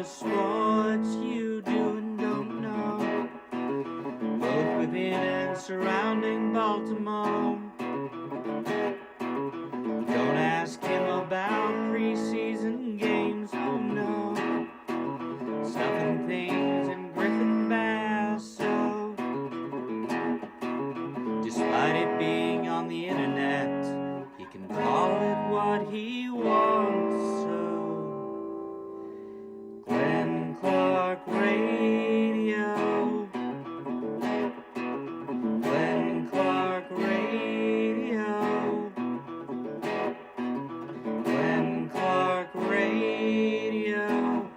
sports you do and don't know, both within and surrounding Baltimore. Don't ask him about preseason games, oh no. Stuffing things in Griffin Basso. Despite it being on the internet, he can call it what he wants, so Glenn Clark Radio. Glenn Clark Radio. Glenn Clark Radio.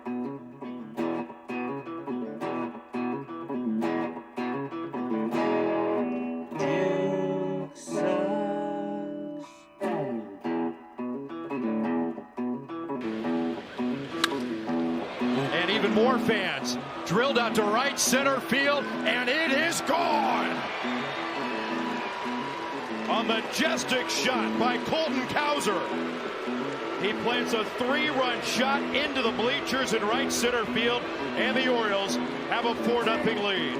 Duke sucks. And even more fans drilled out to right center field, and it is gone. A majestic shot by Colton Cowser. He plants a 3-run shot into the bleachers in right center field, and the Orioles have a 4-0 lead.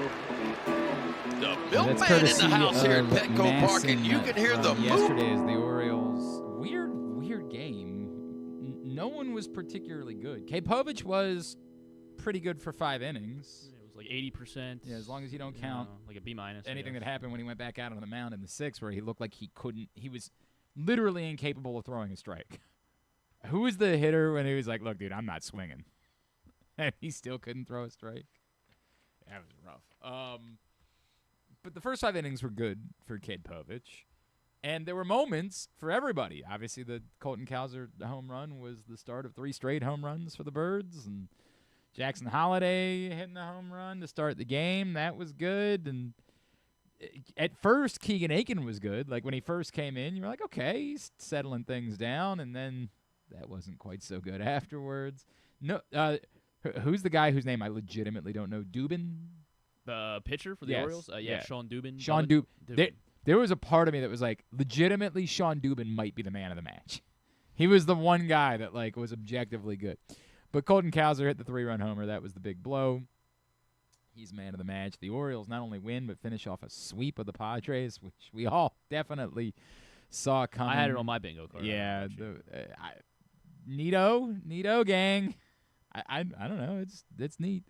The milkman in the house here at Petco Park, and you can hear the yesterday is the Orioles. Weird game. No one was particularly good. Kapovich was pretty good for 5 innings. It was like 80%. Yeah, as long as you don't count like a B-. Anything that happened when he went back out on the mound in the 6th, where he looked like he was literally incapable of throwing a strike. Who was the hitter when he was like, look, dude, I'm not swinging? And he still couldn't throw a strike. That was rough. But the first 5 innings were good for Kapovich. And there were moments for everybody. Obviously, the Colton Cowser home run was the start of 3 straight home runs for the Birds. And Jackson Holliday hitting the home run to start the game. That was good. And at first, Keegan Aiken was good. Like, when he first came in, you were like, okay, he's settling things down. And then that wasn't quite so good afterwards. No, who's the guy whose name I legitimately don't know? Dubin? The pitcher for the Orioles? Yeah, Sean Dubin. Sean Dubin. There was a part of me that was like, legitimately, Sean Dubin might be the man of the match. He was the one guy that like was objectively good. But Colton Cowser hit the 3-run homer. That was the big blow. He's man of the match. The Orioles not only win, but finish off a sweep of the Padres, which we all definitely saw coming. I had it on my bingo card. Yeah. Neato gang. I don't know. It's neat.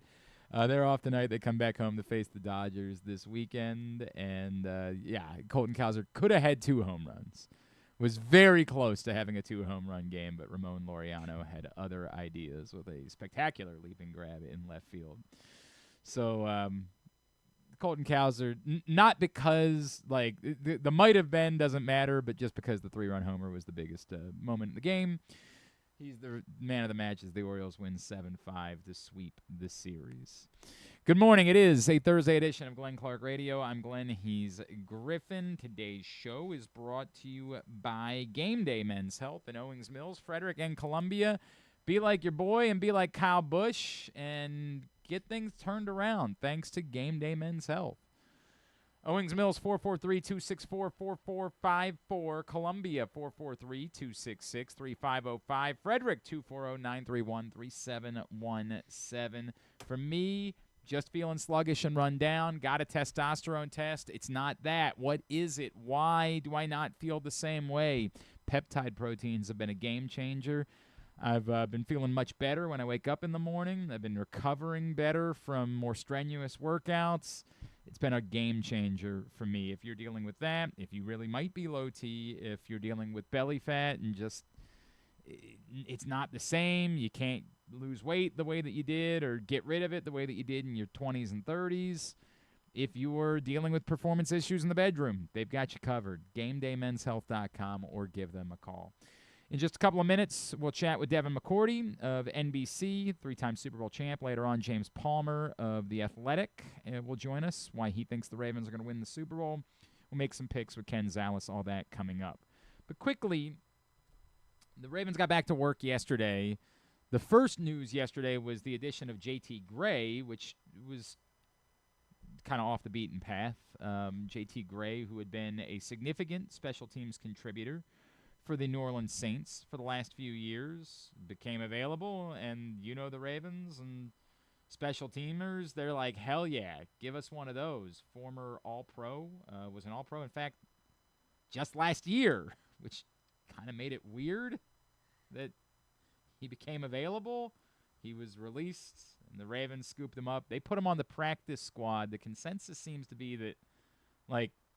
They're off tonight. They come back home to face the Dodgers this weekend. And, Colton Cowser could have had 2 home runs. Was very close to having a 2-home-run game, but Ramon Laureano had other ideas with a spectacular leaping grab in left field. So Colton Cowser, not because, like, the might have been doesn't matter, but just because the 3-run homer was the biggest moment in the game. He's the man of the match as the Orioles win 7-5 to sweep the series. Good morning. It is a Thursday edition of Glenn Clark Radio. I'm Glenn. He's Griffin. Today's show is brought to you by Game Day Men's Health in Owings Mills, Frederick, and Columbia. Be like your boy and be like Kyle Busch and get things turned around thanks to Game Day Men's Health. Owings Mills, 443-264-4454. Columbia, 443-266-3505. Frederick, 240-931-3717. For me, just feeling sluggish and run down, got a testosterone test. It's not that. What is it? Why do I not feel the same way? Peptide proteins have been a game changer. I've been feeling much better when I wake up in the morning. I've been recovering better from more strenuous workouts. It's been a game changer for me. If you're dealing with that, if you really might be low T, if you're dealing with belly fat and just it's not the same, you can't lose weight the way that you did or get rid of it the way that you did in your 20s and 30s. If you are dealing with performance issues in the bedroom, they've got you covered. GameDayMen'sHealth.com or give them a call. In just a couple of minutes, we'll chat with Devin McCourty of NBC, 3-time Super Bowl champ. Later on, James Palmer of The Athletic will join us, why he thinks the Ravens are going to win the Super Bowl. We'll make some picks with Ken Zalis, all that coming up. But quickly, the Ravens got back to work yesterday. The first news yesterday was the addition of J.T. Gray, which was kind of off the beaten path. J.T. Gray, who had been a significant special teams contributor for the New Orleans Saints for the last few years, became available, and the Ravens and special teamers, they're like, hell yeah, give us one of those. Former All-Pro, was an All-Pro, in fact, just last year, which kind of made it weird that he became available. He was released, and the Ravens scooped him up. They put him on the practice squad. The consensus seems to be that,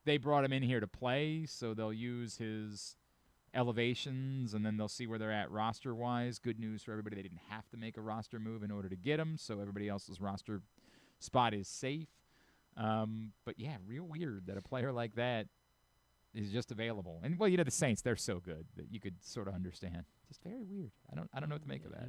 they brought him in here to play, so they'll use his elevations, and then they'll see where they're at roster-wise. Good news for everybody. They didn't have to make a roster move in order to get him, so everybody else's roster spot is safe. But, yeah, real weird that a player like that is just available. And, well, the Saints, they're so good that you could sort of understand. Just very weird. I don't know what to make of that.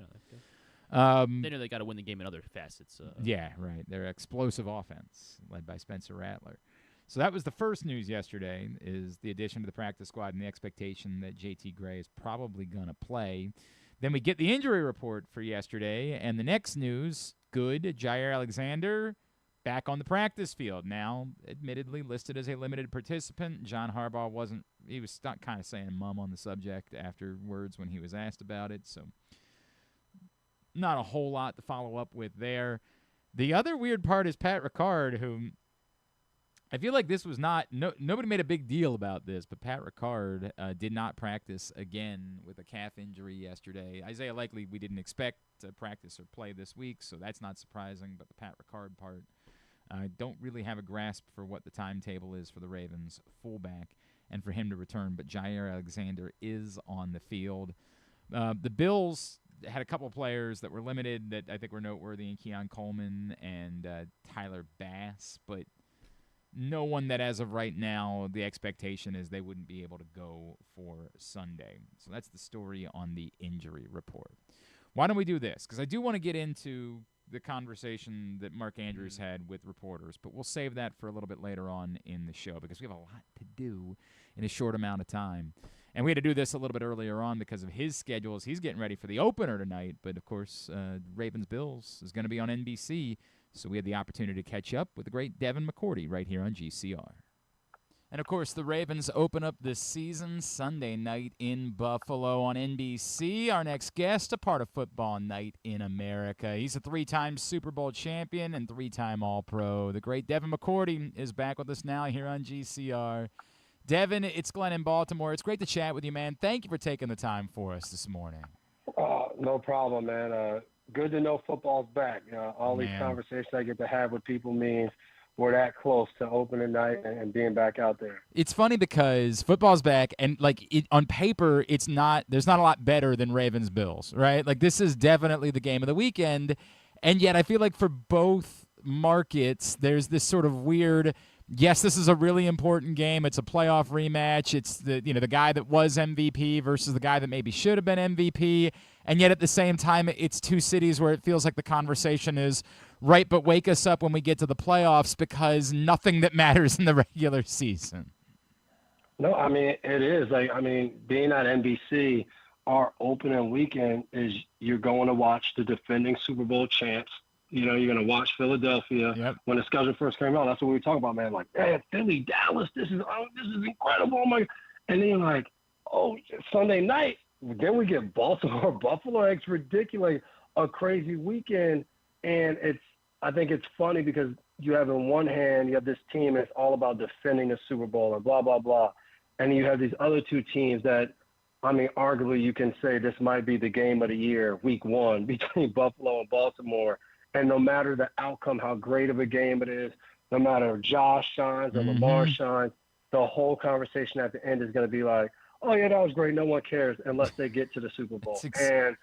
They know they got to win the game in other facets. Yeah, right. They're explosive offense led by Spencer Rattler. So that was the first news yesterday, is the addition to the practice squad and the expectation that J.T. Gray is probably going to play. Then we get the injury report for yesterday, and the next news, good, Jair Alexander back on the practice field. Now, admittedly listed as a limited participant. John Harbaugh he was kind of saying mum on the subject afterwards when he was asked about it, so not a whole lot to follow up with there. The other weird part is Pat Ricard, who I feel like this was nobody made a big deal about this, but Pat Ricard did not practice again with a calf injury yesterday. Isaiah Likely we didn't expect to practice or play this week, so that's not surprising, but the Pat Ricard part, I don't really have a grasp for what the timetable is for the Ravens fullback and for him to return, but Jair Alexander is on the field. The Bills had a couple of players that were limited that I think were noteworthy in Keon Coleman and Tyler Bass, but no one that as of right now the expectation is they wouldn't be able to go for Sunday. So that's the story on the injury report. Why don't we do this? Because I do want to get into the conversation that Mark Andrews had with reporters, but we'll save that for a little bit later on in the show because we have a lot to do in a short amount of time. And we had to do this a little bit earlier on because of his schedules. He's getting ready for the opener tonight, but of course, Ravens-Bills is going to be on NBC, so we had the opportunity to catch up with the great Devin McCourty right here on GCR. And, of course, the Ravens open up this season Sunday night in Buffalo on NBC. Our next guest, a part of Football Night in America. He's a 3-time Super Bowl champion and 3-time All-Pro. The great Devin McCourty is back with us now here on GCR. Devin, it's Glenn in Baltimore. It's great to chat with you, man. Thank you for taking the time for us this morning. No problem, man. Good to know football's back. All these conversations I get to have with people means we're that close to opening night and being back out there. It's funny because football's back, and on paper, there's not a lot better than Ravens-Bills, right? This is definitely the game of the weekend, and yet I feel like for both markets, there's this sort of weird. Yes, this is a really important game. It's a playoff rematch. It's the guy that was MVP versus the guy that maybe should have been MVP. And yet at the same time, it's two cities where it feels like the conversation is right, but wake us up when we get to the playoffs because nothing that matters in the regular season. No, I mean, it is. Being at NBC, our opening weekend is you're going to watch the defending Super Bowl champs. You're going to watch Philadelphia. Yep. When the schedule first came out, that's what we were talking about, man. Philly, Dallas, this is incredible. Oh my! And then you're like, oh, Sunday night. Then we get Baltimore, Buffalo. It's ridiculous, a crazy weekend. And I think it's funny because you have on one hand, you have this team that's all about defending the Super Bowl and blah, blah, blah. And you have these other two teams that, arguably you can say this might be the game of the year, week one, between Buffalo and Baltimore. And no matter the outcome, how great of a game it is, no matter if Josh shines or Lamar shines, the whole conversation at the end is going to be like, oh, yeah, that was great. No one cares unless they get to the Super Bowl. And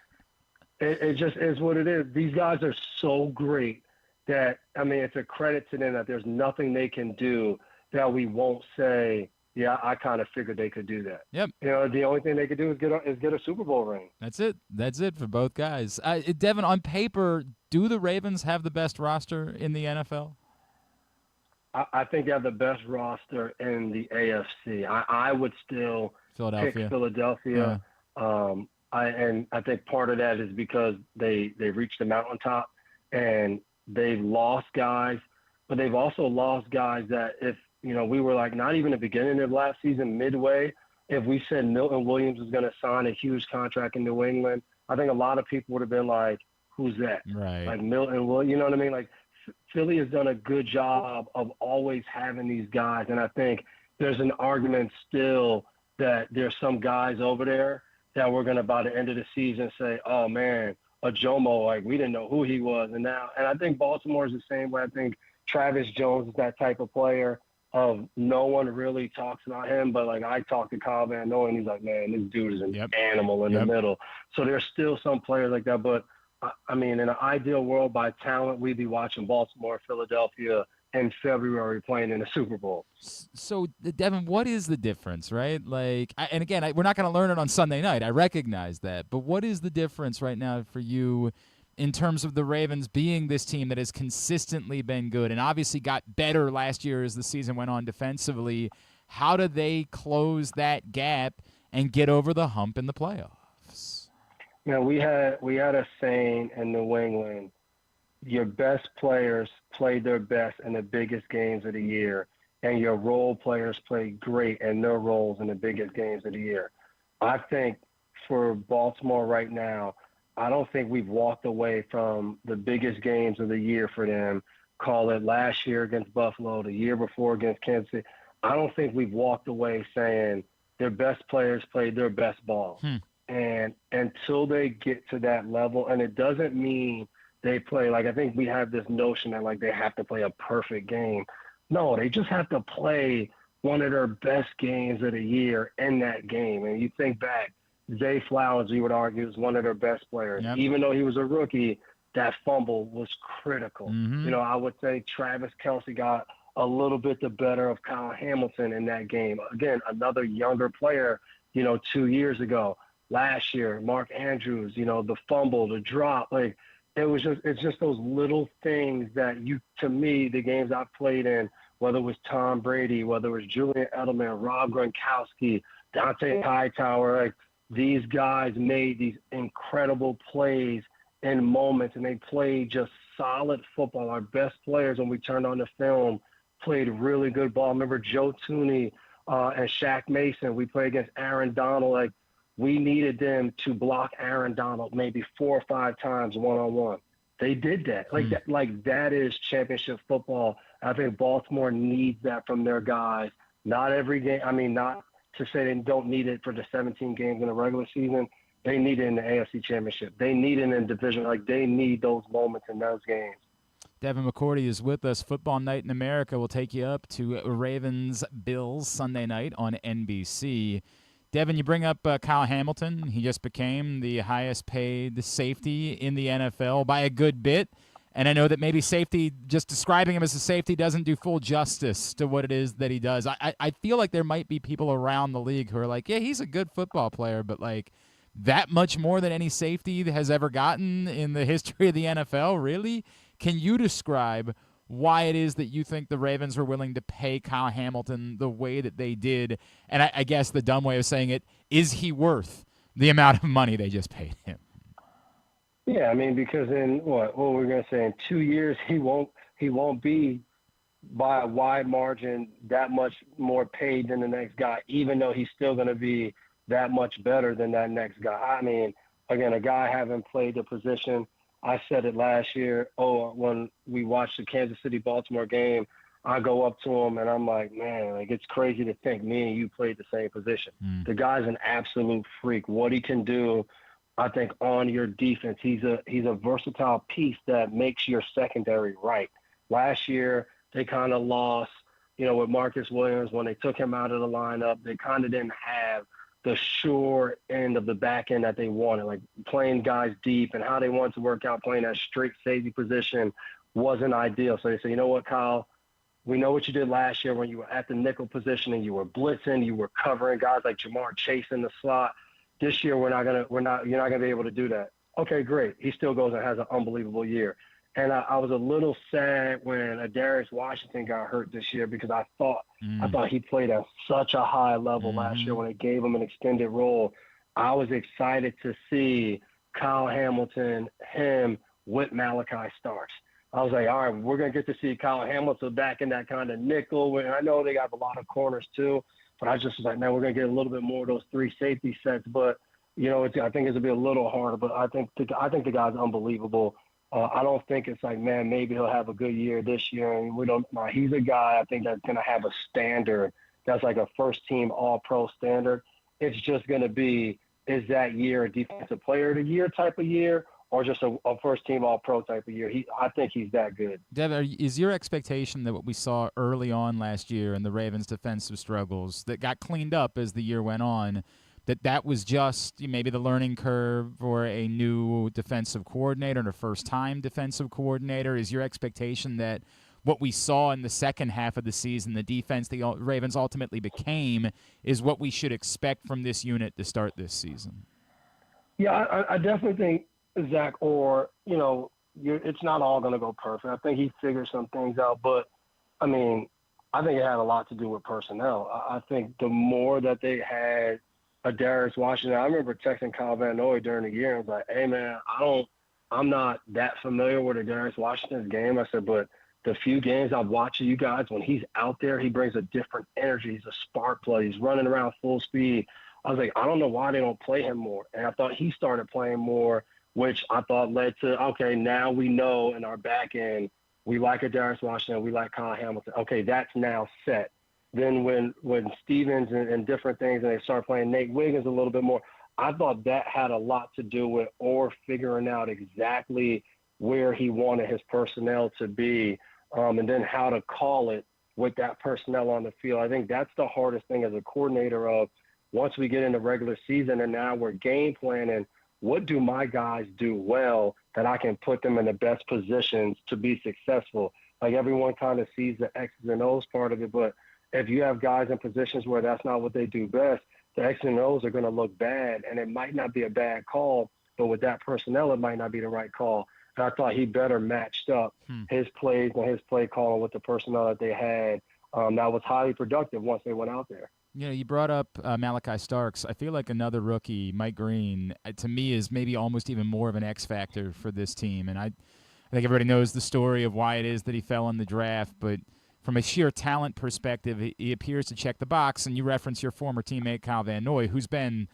it just is what it is. These guys are so great that, it's a credit to them that there's nothing they can do that we won't say, yeah, I kind of figured they could do that. Yep. The only thing they could do is get a Super Bowl ring. That's it. That's it for both guys. Devin, on paper, do the Ravens have the best roster in the NFL? I think they have the best roster in the AFC. I would still pick Philadelphia. Yeah. I think part of that is because they reached the mountaintop and they've lost guys, but they've also lost guys that if, we were not even the beginning of last season, midway, if we said Milton Williams was going to sign a huge contract in New England, I think a lot of people would have been like, who's that? Right. Like Milton Williams, you know what I mean? Like Philly has done a good job of always having these guys. And I think there's an argument still that there's some guys over there that we're going to, by the end of the season, say, oh, man, a Jomo, like we didn't know who he was. And I think Baltimore is the same way. I think Travis Jones is that type of player of no one really talks about him, but like I talked to Kyle Van Noy and he's like, man, this dude is an animal in the middle. So there's still some players like that. But I mean, in an ideal world, by talent, we'd be watching Baltimore, Philadelphia in February playing in the Super Bowl. So, Devin, what is the difference, right? Like, and again, we're not going to learn it on Sunday night. I recognize that. But what is the difference right now for you in terms of the Ravens being this team that has consistently been good and obviously got better last year as the season went on defensively? How do they close that gap and get over the hump in the playoffs? Now, we had a saying in New England, your best players play their best in the biggest games of the year, and your role players play great in their roles in the biggest games of the year. I think for Baltimore right now, I don't think we've walked away from the biggest games of the year for them. Call it last year against Buffalo, the year before against Kansas City. I don't think we've walked away saying their best players played their best ball. And until they get to that level, and it doesn't mean they play, like I think we have this notion that like they have to play a perfect game. No, they just have to play one of their best games of the year in that game. And you think back, Zay Flowers, you would argue, is one of their best players. Even though he was a rookie, that fumble was critical. You know, I would say Travis Kelce got a little bit the better of Kyle Hamilton in that game. Again, another younger player, 2 years ago. Last year, Mark Andrews, the fumble, the drop, like it's just those little things that to me, the games I've played in, whether it was Tom Brady, whether it was Julian Edelman, Rob Gronkowski, Dante Hightower, like these guys made these incredible plays in moments, and they played just solid football. Our best players, when we turned on the film, played really good ball. I remember Joe Tooney and Shaq Mason. We played against Aaron Donald. Like, we needed them to block Aaron Donald maybe 4 or 5 times one-on-one. They did that. That is championship football. I think Baltimore needs that from their guys. Not every game. I mean, not to say they don't need it for the 17 games in the regular season. They need it in the AFC Championship. They need it in division. Like, they need those moments in those games. Devin McCourty is with us. Football Night in America will take you up to Ravens-Bills Sunday night on NBC. Devin, you bring up Kyle Hamilton. He just became the highest-paid safety in the NFL by a good bit. And I know that maybe safety, just describing him as a safety, doesn't do full justice to what it is that he does. I feel like there might be people around the league who are like, yeah, he's a good football player, but like that much more than any safety has ever gotten in the history of the NFL, really? Can you describe why it is that you think the Ravens were willing to pay Kyle Hamilton the way that they did? And I guess the dumb way of saying it, is he worth the amount of money they just paid him? Yeah, I mean, because in what we're going to say, in 2 years, he won't be by a wide margin that much more paid than the next guy, even though he's still going to be that much better than that next guy. I mean, again, a guy having played the position, I said it last year, when we watched the Kansas City-Baltimore game, I go up to him and I'm like, man, like it's crazy to think me and you played the same position. The guy's an absolute freak. What he can do, I think, on your defense, he's a versatile piece that makes your secondary right. Last year, they kind of lost, with Marcus Williams. When they took him out of the lineup, they kind of didn't have the sure end of the back end that they wanted, like playing guys deep, and how they wanted to work out playing that straight safety position wasn't ideal. So they said, you know what, Kyle, we know what you did last year when you were at the nickel position and you were blitzing, you were covering guys like Jamar Chase in the slot. This year, you're not gonna be able to do that. Okay, great. He still goes and has an unbelievable year. And I was a little sad when Darius Washington got hurt this year, because I thought he played at such a high level last year when they gave him an extended role. I was excited to see Kyle Hamilton, him with Malachi Starks. I was like, all right, we're going to get to see Kyle Hamilton back in that kind of nickel. And I know they got a lot of corners too, But I just was like, man, we're going to get a little bit more of those 3 safety sets. But, you know, I think it's going to be a little harder. But I think the guy's unbelievable. I don't think it's like, man, maybe he'll have a good year this year. And we don't. No, he's a guy I think that's going to have a standard that's like a first-team All-Pro standard. It's just going to be, is that year a Defensive Player of the Year type of year, or just a first-team All-Pro type of year? I think he's that good. Devin, is your expectation that what we saw early on last year in the Ravens' defensive struggles that got cleaned up as the year went on, that was just maybe the learning curve for a new defensive coordinator and a first-time defensive coordinator? Is your expectation that what we saw in the second half of the season, the defense the Ravens ultimately became, is what we should expect from this unit to start this season? Yeah, I definitely think Zach Orr, you know, it's not all going to go perfect. I think he figured some things out, but I mean, I think it had a lot to do with personnel. I think the more that they had a Darius Washington, I remember texting Kyle Van Noy during the year and was like, hey man, I'm not that familiar with a Darius Washington's game. I said, but the few games I've watched you guys, when he's out there, he brings a different energy. He's a spark plug. He's running around full speed. I was like, I don't know why they don't play him more. And I thought he started playing more, which I thought led to, okay, now we know in our back end, we like a Darius Washington, we like Kyle Hamilton. Okay, that's now set. Then when Stevens and different things, and they start playing Nate Wiggins a little bit more, I thought that had a lot to do with Orr figuring out exactly where he wanted his personnel to be, and then how to call it with that personnel on the field. I think that's the hardest thing as a coordinator of once we get into regular season and now we're game planning, what do my guys do well that I can put them in the best positions to be successful? Like everyone kind of sees the X's and O's part of it, but if you have guys in positions where that's not what they do best, the X's and O's are going to look bad, and it might not be a bad call, but with that personnel, it might not be the right call. And I thought he better matched up his plays and his play calling with the personnel that they had. That was highly productive once they went out there. You know, you brought up Malachi Starks. I feel like another rookie, Mike Green, to me is maybe almost even more of an X factor for this team. And I think everybody knows the story of why it is that he fell in the draft, but from a sheer talent perspective, he appears to check the box. And you reference your former teammate, Kyle Van Noy, who's been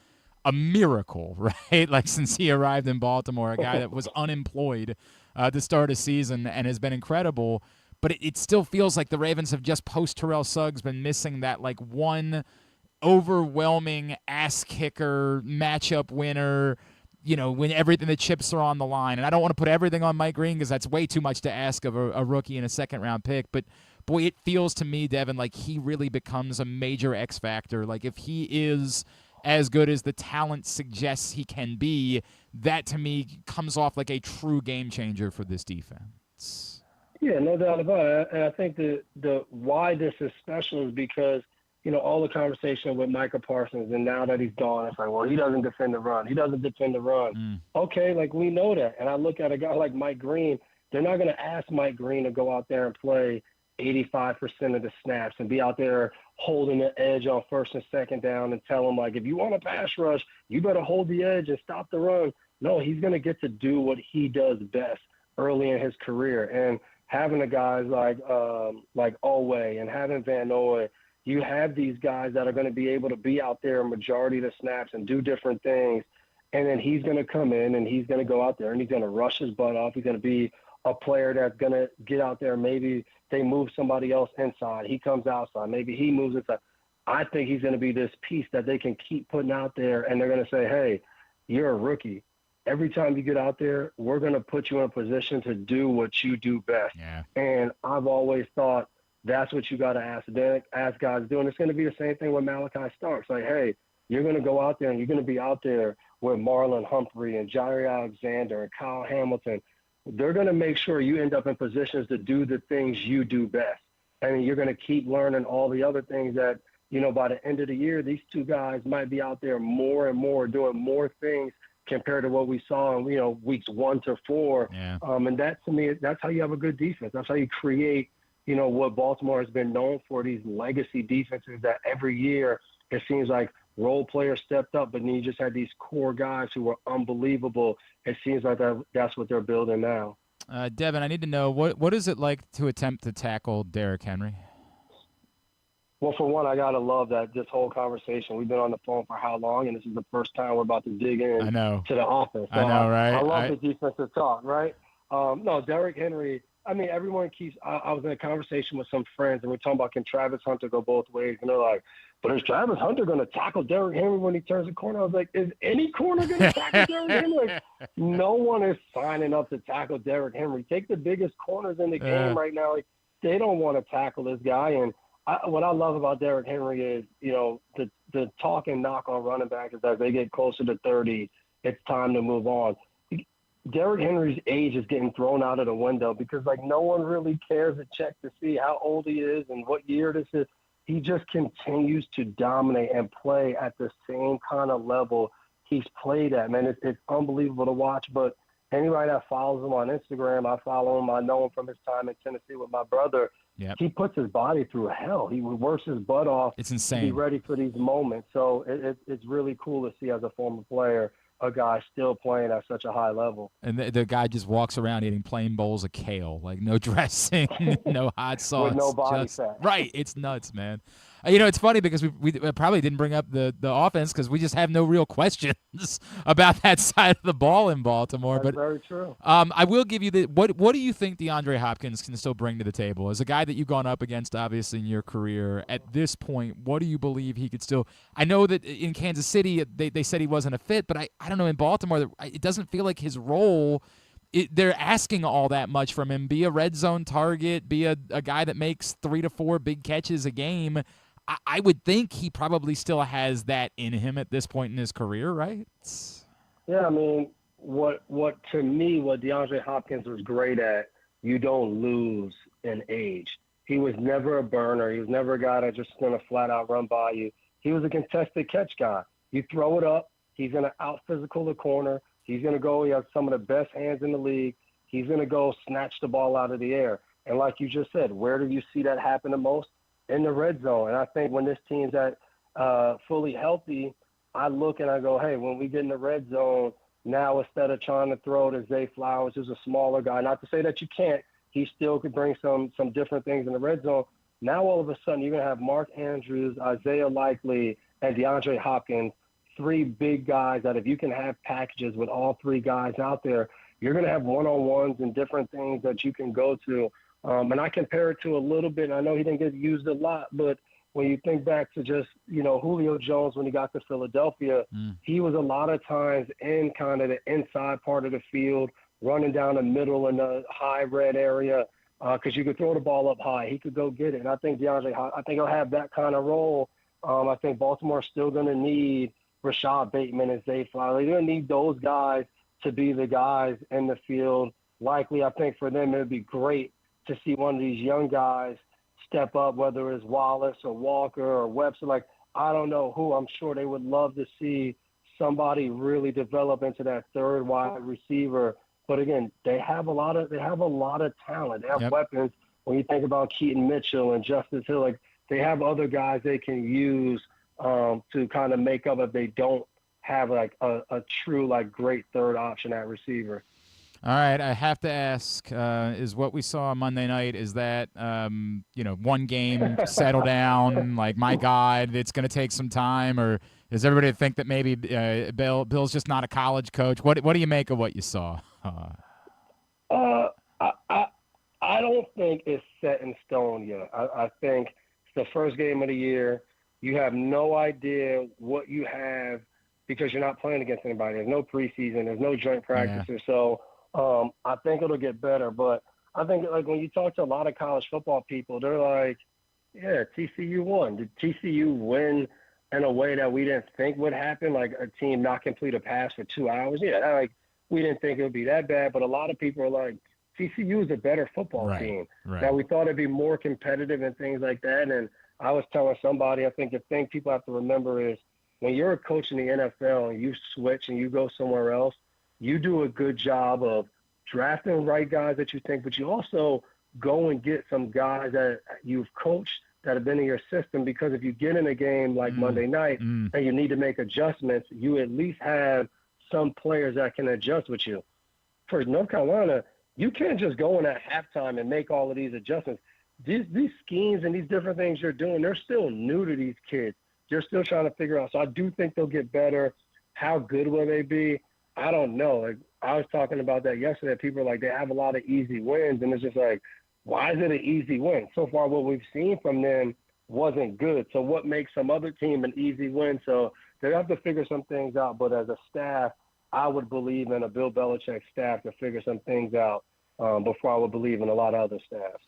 a miracle, right? Like since he arrived in Baltimore, a guy that was unemployed to start a season and has been incredible. But it still feels like the Ravens have just post-Terrell Suggs been missing that like one overwhelming ass-kicker matchup winner, you know, when everything, the chips are on the line. And I don't want to put everything on Mike Green because that's way too much to ask of a rookie in a second-round pick. But, boy, it feels to me, Devin, like he really becomes a major X factor. Like if he is as good as the talent suggests he can be, that to me comes off like a true game changer for this defense. Yeah, no doubt about it. And I think the why this is special is because, you know, all the conversation with Micah Parsons, and now that he's gone, it's like, well, he doesn't defend the run. He doesn't defend the run. Okay, like we know that. And I look at a guy like Mike Green, they're not going to ask Mike Green to go out there and play 85% of the snaps and be out there holding the edge on first and second down and tell him, like, if you want a pass rush, you better hold the edge and stop the run. No, he's going to get to do what he does best early in his career. And having the guys like Oweh and having Van Noy, you have these guys that are going to be able to be out there a majority of the snaps and do different things. And then he's going to come in and he's going to go out there and he's going to rush his butt off. He's going to be a player that's going to get out there. Maybe they move somebody else inside. He comes outside. Maybe he moves inside. I think he's going to be this piece that they can keep putting out there, and they're going to say, hey, you're a rookie. Every time you get out there, we're going to put you in a position to do what you do best. Yeah. And I've always thought that's what you got to ask guys to do. And it's going to be the same thing with Malachi Starks. Like, hey, you're going to go out there and you're going to be out there with Marlon Humphrey and Jaire Alexander and Kyle Hamilton. They're going to make sure you end up in positions to do the things you do best. And you're going to keep learning all the other things that, you know, by the end of the year, these two guys might be out there more and more doing more things compared to what we saw in, you know, weeks 1 to 4. Yeah. And that, to me, that's how you have a good defense. That's how you create, you know, what Baltimore has been known for, these legacy defenses that every year it seems like role players stepped up, but then you just had these core guys who were unbelievable. It seems like that's what they're building now. Devin, I need to know, what is it like to attempt to tackle Derrick Henry? Well, for one, I gotta love that this whole conversation. We've been on the phone for how long, and this is the first time we're about to dig in to the offense. So I know, right? I love the defensive talk, right? No, Derrick Henry. I mean, everyone keeps. I was in a conversation with some friends, and we're talking about can Travis Hunter go both ways, and they're like, "But is Travis Hunter going to tackle Derrick Henry when he turns the corner?" I was like, "Is any corner going to tackle Derrick Henry?" Like, no one is signing up to tackle Derrick Henry. Take the biggest corners in the game right now. Like, they don't want to tackle this guy, and what I love about Derrick Henry is, the talk and knock on running backs is as they get closer to 30, it's time to move on. Derrick Henry's age is getting thrown out of the window because, no one really cares to check to see how old he is and what year this is. He just continues to dominate and play at the same kind of level he's played at, man. It's unbelievable to watch, but anybody that follows him on Instagram, I follow him. I know him from his time in Tennessee with my brother. Yep. He puts his body through hell. He works his butt off. It's insane. To be ready for these moments. So it's really cool to see as a former player a guy still playing at such a high level. And the guy just walks around eating plain bowls of kale, no dressing, no hot sauce. With no body fat. Right. It's nuts, man. It's funny because we probably didn't bring up the offense because we just have no real questions about that side of the ball in Baltimore. That's but very true. I will give you what do you think DeAndre Hopkins can still bring to the table? As a guy that you've gone up against, obviously, in your career, at this point, what do you believe he could still – I know that in Kansas City they said he wasn't a fit, but I don't know, in Baltimore, it doesn't feel like his role – they're asking all that much from him. Be a red zone target, be a guy that makes 3 to 4 big catches a game. I would think he probably still has that in him at this point in his career, right? Yeah, I mean, what to me, what DeAndre Hopkins was great at, you don't lose in age. He was never a burner. He was never a guy that's just going to flat out run by you. He was a contested catch guy. You throw it up, he's going to out-physical the corner. He's going to go, he has some of the best hands in the league. He's going to go snatch the ball out of the air. And like you just said, where do you see that happen the most? In the red zone. And I think when this team's at fully healthy, I look and I go, hey, when we get in the red zone, now instead of trying to throw to Zay Flowers, who's a smaller guy, not to say that you can't, he still could bring some different things in the red zone. Now all of a sudden you're going to have Mark Andrews, Isaiah Likely, and DeAndre Hopkins, 3 big guys that if you can have packages with all 3 guys out there, you're going to have one-on-ones and different things that you can go to. And I compare it to a little bit. I know he didn't get used a lot, but when you think back to just, Julio Jones when he got to Philadelphia, he was a lot of times in kind of the inside part of the field, running down the middle in the high red area because you could throw the ball up high. He could go get it. And I think I think he'll have that kind of role. I think Baltimore's still going to need Rashad Bateman and Zay Flowers. They're going to need those guys to be the guys in the field. Likely, I think for them it would be great to see one of these young guys step up, whether it's Wallace or Walker or Webster. I don't know who. I'm sure they would love to see somebody really develop into that third wide receiver. But again, they have a lot of talent. They have weapons. When you think about Keaton Mitchell and Justice Hill, they have other guys they can use to kind of make up if they don't have a true great third option at receiver. All right, I have to ask, is what we saw on Monday night, is that, one game, settle down, my God, it's going to take some time, or does everybody think that maybe Bill's just not a college coach? What do you make of what you saw? I don't think it's set in stone yet. I think it's the first game of the year. You have no idea what you have because you're not playing against anybody. There's no preseason. There's no joint practices. Yeah. So I think it'll get better. But I think when you talk to a lot of college football people, they're like, yeah, TCU won. Did TCU win in a way that we didn't think would happen, like a team not complete a pass for 2 hours? Yeah, we didn't think it would be that bad. But a lot of people are like, TCU is a better football team. Right. Now, we thought it'd be more competitive and things like that. And I was telling somebody, I think the thing people have to remember is when you're a coach in the NFL and you switch and you go somewhere else, you do a good job of drafting the right guys that you think, but you also go and get some guys that you've coached that have been in your system, because if you get in a game like Monday night and you need to make adjustments, you at least have some players that can adjust with you. For North Carolina, you can't just go in at halftime and make all of these adjustments. these schemes and these different things you're doing, they're still new to these kids. They're still trying to figure out. So I do think they'll get better. How good will they be? I don't know. Like, I was talking about that yesterday. People are like, they have a lot of easy wins, and it's just like, why is it an easy win? So far, what we've seen from them wasn't good. So what makes some other team an easy win? So they have to figure some things out. But as a staff, I would believe in a Bill Belichick staff to figure some things out before I would believe in a lot of other staffs.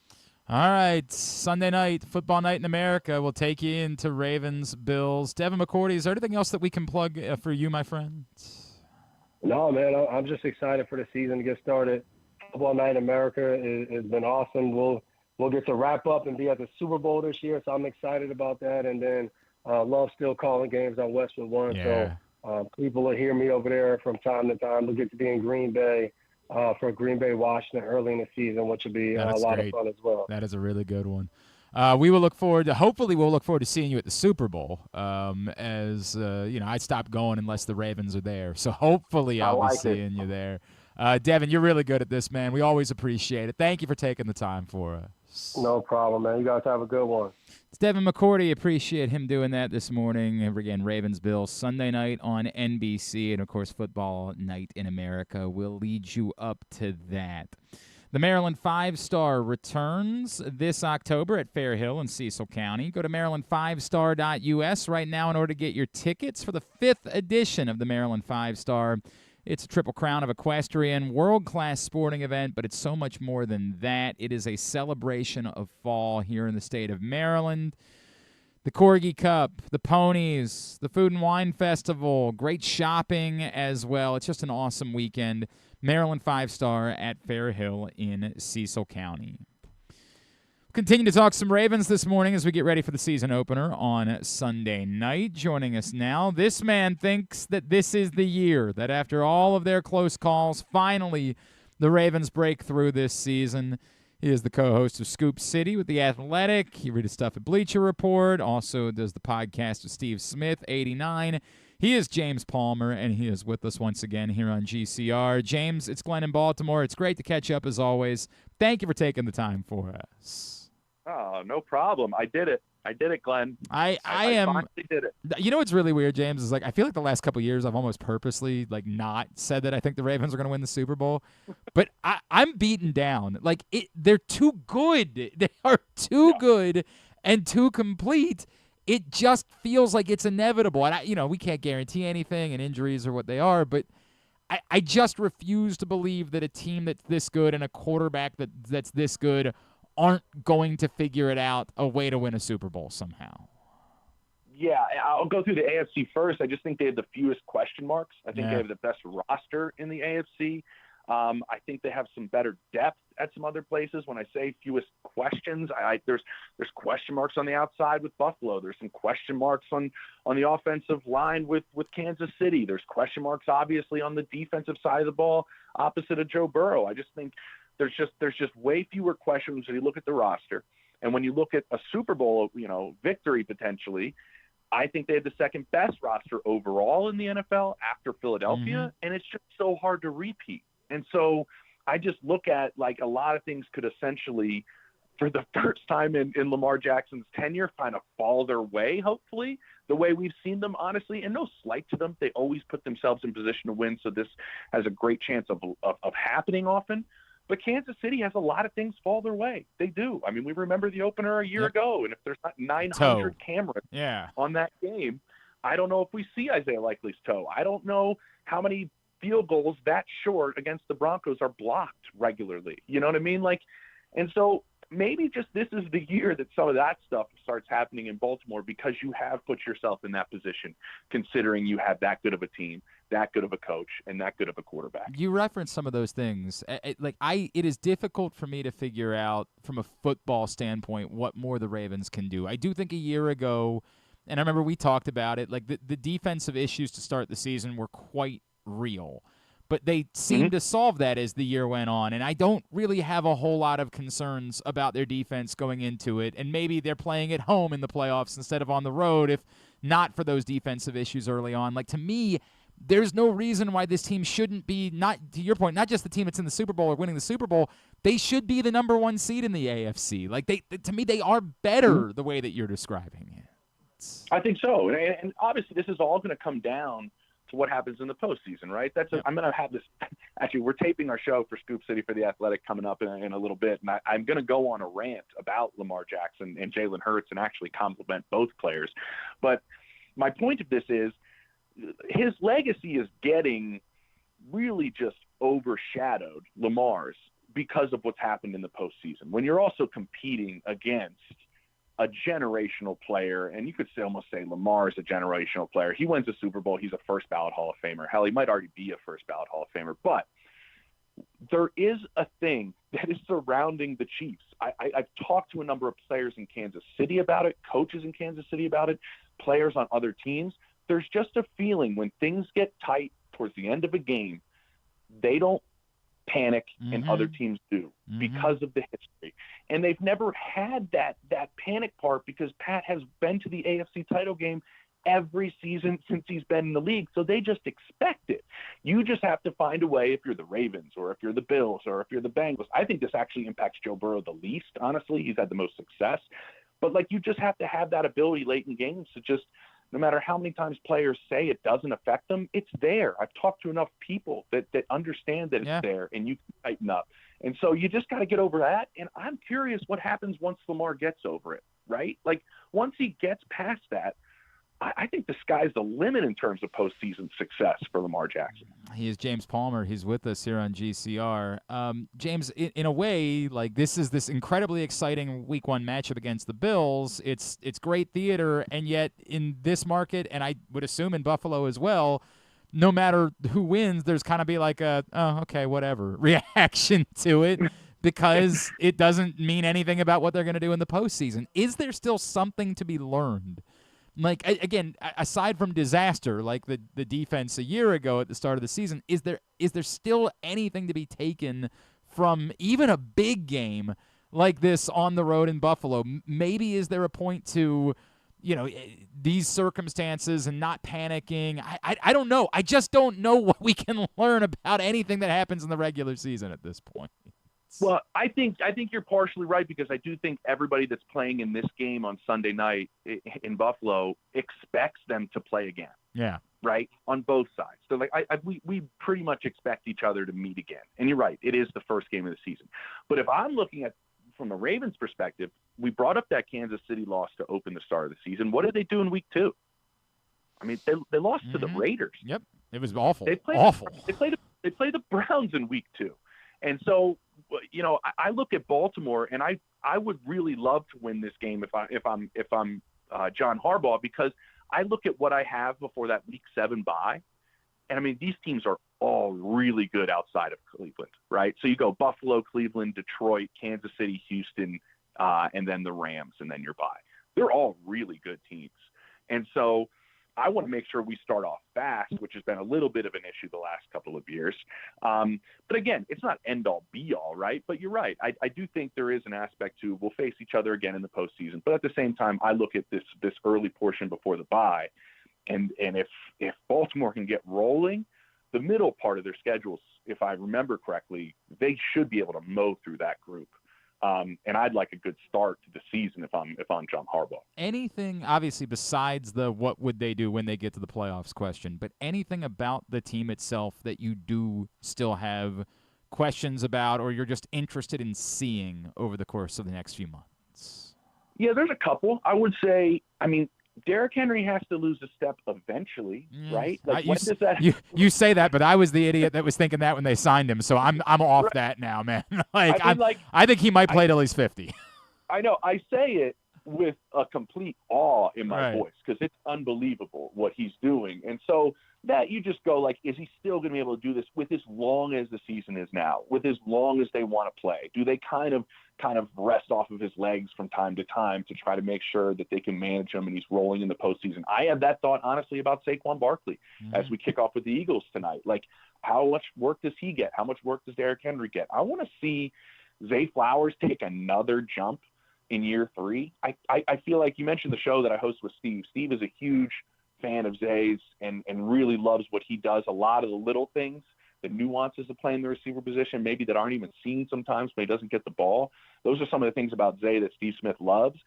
All right, Sunday night, football night in America. We'll take you into Ravens, Bills. Devin McCourty, is there anything else that we can plug for you, my friend? No, man, I'm just excited for the season to get started. Football night in America has been awesome. We'll get to wrap up and be at the Super Bowl this year, so I'm excited about that. And then love still calling games on Westwood One. Yeah. So people will hear me over there from time to time. We'll get to be in Green Bay for Green Bay, Washington early in the season, which will be a lot of fun as well. That is a really good one. We will look forward to. Hopefully, we'll look forward to seeing you at the Super Bowl. I stop going unless the Ravens are there. So hopefully, I'll be seeing you there. Devin, you're really good at this, man. We always appreciate it. Thank you for taking the time for us. No problem, man. You guys have a good one. It's Devin McCourty. Appreciate him doing that this morning. And again, Ravens Bills Sunday night on NBC, and of course, football night in America will lead you up to that. The Maryland 5-Star returns this October at Fair Hill in Cecil County. Go to maryland5star.us right now in order to get your tickets for the 5th edition of the Maryland 5-Star. It's a triple crown of equestrian, world-class sporting event, but it's so much more than that. It is a celebration of fall here in the state of Maryland. The Corgi Cup, the ponies, the Food and Wine Festival, great shopping as well. It's just an awesome weekend. Maryland 5-Star at Fair Hill in Cecil County. We'll continue to talk some Ravens this morning as we get ready for the season opener on Sunday night. Joining us now, this man thinks that this is the year, that after all of their close calls, finally the Ravens break through this season. He is the co-host of Scoop City with The Athletic. He reads stuff at Bleacher Report, also does the podcast with Steve Smith, 89. He is James Palmer, and he is with us once again here on GCR. James, it's Glenn in Baltimore. It's great to catch up as always. Thank you for taking the time for us. Oh, no problem. I did it, Glenn. I finally did it. You know what's really weird, James, is like I feel like the last couple of years I've almost purposely like not said that I think the Ravens are going to win the Super Bowl, but I'm beaten down. Like they're too good. They are too good and too complete. It just feels like it's inevitable. And, we can't guarantee anything, and injuries are what they are, but I just refuse to believe that a team that's this good and a quarterback that's this good aren't going to figure it out a way to win a Super Bowl somehow. Yeah, I'll go through the AFC first. I just think they have the fewest question marks. I think they have the best roster in the AFC. I think they have some better depth at some other places. When I say fewest questions, there's question marks on the outside with Buffalo. There's some question marks on the offensive line with Kansas City. There's question marks obviously on the defensive side of the ball opposite of Joe Burrow. I just think there's just way fewer questions when you look at the roster. And when you look at a Super Bowl, victory potentially, I think they have the second best roster overall in the NFL after Philadelphia, and it's just so hard to repeat. And so I just look at like a lot of things could essentially, for the first time in Lamar Jackson's tenure, kind of fall their way, hopefully, the way we've seen them, honestly. And no slight to them. They always put themselves in position to win, so this has a great chance of happening often. But Kansas City has a lot of things fall their way. They do. I mean, we remember the opener a year ago, and if there's not 900 cameras on that game, I don't know if we see Isaiah Likely's toe. I don't know how many field goals that short against the Broncos are blocked regularly. You know what I mean? And so maybe just this is the year that some of that stuff starts happening in Baltimore because you have put yourself in that position, considering you have that good of a team, that good of a coach, and that good of a quarterback. You referenced some of those things. It is difficult for me to figure out from a football standpoint what more the Ravens can do. I do think a year ago, and I remember we talked about it, like the defensive issues to start the season were quite real. But they seemed to solve that as the year went on, and I don't really have a whole lot of concerns about their defense going into it, and maybe they're playing at home in the playoffs instead of on the road if not for those defensive issues early on. Like, to me, there's no reason why this team shouldn't be, not to your point, not just the team that's in the Super Bowl or winning the Super Bowl. They should be the number 1 seed in the AFC. Like to me, they are better the way that you're describing it. I think so. And obviously this is all going to come down to what happens in the postseason, right? I'm going to have this. Actually, we're taping our show for Scoop City for the Athletic coming up in a little bit, and I'm going to go on a rant about Lamar Jackson and Jalen Hurts and actually compliment both players. But my point of this is his legacy is getting really just overshadowed, Lamar's, because of what's happened in the postseason. When you're also competing against a generational player, and you could almost say Lamar is a generational player. He wins a Super Bowl. He's a first ballot Hall of Famer. Hell, he might already be a first ballot Hall of Famer. But there is a thing that is surrounding the Chiefs. I've talked to a number of players in Kansas City about it, coaches in Kansas City about it, players on other teams. There's just a feeling when things get tight towards the end of a game, they don't panic and other teams do because of the history. And they've never had that panic part because Pat has been to the AFC title game every season since he's been in the league. So they just expect it. You just have to find a way if you're the Ravens or if you're the Bills or if you're the Bengals. I think this actually impacts Joe Burrow the least, honestly. He's had the most success. But you just have to have that ability late in games to just, no matter how many times players say it doesn't affect them, it's there. I've talked to enough people that understand that it's there, and you can tighten up. And so you just got to get over that. And I'm curious what happens once Lamar gets over it, right? Once he gets past that, I think the sky's the limit in terms of postseason success for Lamar Jackson. He is James Palmer. He's with us here on GCR. James, in a way, this is this incredibly exciting Week 1 matchup against the Bills. It's great theater, and yet in this market, and I would assume in Buffalo as well, no matter who wins, there's kind of be like a, oh, okay, whatever, reaction to it because it doesn't mean anything about what they're going to do in the postseason. Is there still something to be learned? Again, aside from disaster, like the defense a year ago at the start of the season, is there still anything to be taken from even a big game like this on the road in Buffalo? Maybe is there a point to, these circumstances and not panicking? I don't know. I just don't know what we can learn about anything that happens in the regular season at this point. Well, I think you're partially right because I do think everybody that's playing in this game on Sunday night in Buffalo expects them to play again. Yeah. Right? On both sides. So we pretty much expect each other to meet again. And you're right. It is the first game of the season. But if I'm looking at from the Ravens perspective, we brought up that Kansas City loss to open the start of the season. What did they do in week 2? I mean, they lost to the Raiders. Yep. It was awful. They played the Browns in week 2. And so, I look at Baltimore, and I would really love to win this game if I'm John Harbaugh, because I look at what I have before that Week 7 bye, and I mean these teams are all really good outside of Cleveland, right? So you go Buffalo, Cleveland, Detroit, Kansas City, Houston, and then the Rams, and then your bye. They're all really good teams, and so I want to make sure we start off fast, which has been a little bit of an issue the last couple of years. But again, it's not end-all, be-all, right? But you're right. I do think there is an aspect to we'll face each other again in the postseason. But at the same time, I look at this early portion before the bye, and if Baltimore can get rolling, the middle part of their schedules, if I remember correctly, they should be able to mow through that group. And I'd like a good start to the season if I'm John Harbaugh. Anything, obviously, besides the what would they do when they get to the playoffs question, but anything about the team itself that you do still have questions about or you're just interested in seeing over the course of the next few months? Yeah, there's a couple. I would say, Derrick Henry has to lose a step eventually, right? You say that, but I was the idiot that was thinking that when they signed him, so I'm off that now, man. I think he might play till he's 50. I know. I say it with a complete awe in my voice because it's unbelievable what he's doing, and so that you just go is he still going to be able to do this with as long as the season is now, with as long as they want to play? Do they kind of rest off of his legs from time to time to try to make sure that they can manage him and he's rolling in the postseason? I have that thought, honestly, about Saquon Barkley as we kick off with the Eagles tonight. How much work does he get? How much work does Derrick Henry get? I want to see Zay Flowers take another jump in year 3. I feel like you mentioned the show that I host with Steve. Steve is a huge fan of Zay's and really loves what he does. A lot of the little things, the nuances of playing the receiver position, maybe that aren't even seen sometimes when he doesn't get the ball. Those are some of the things about Zay that Steve Smith loves.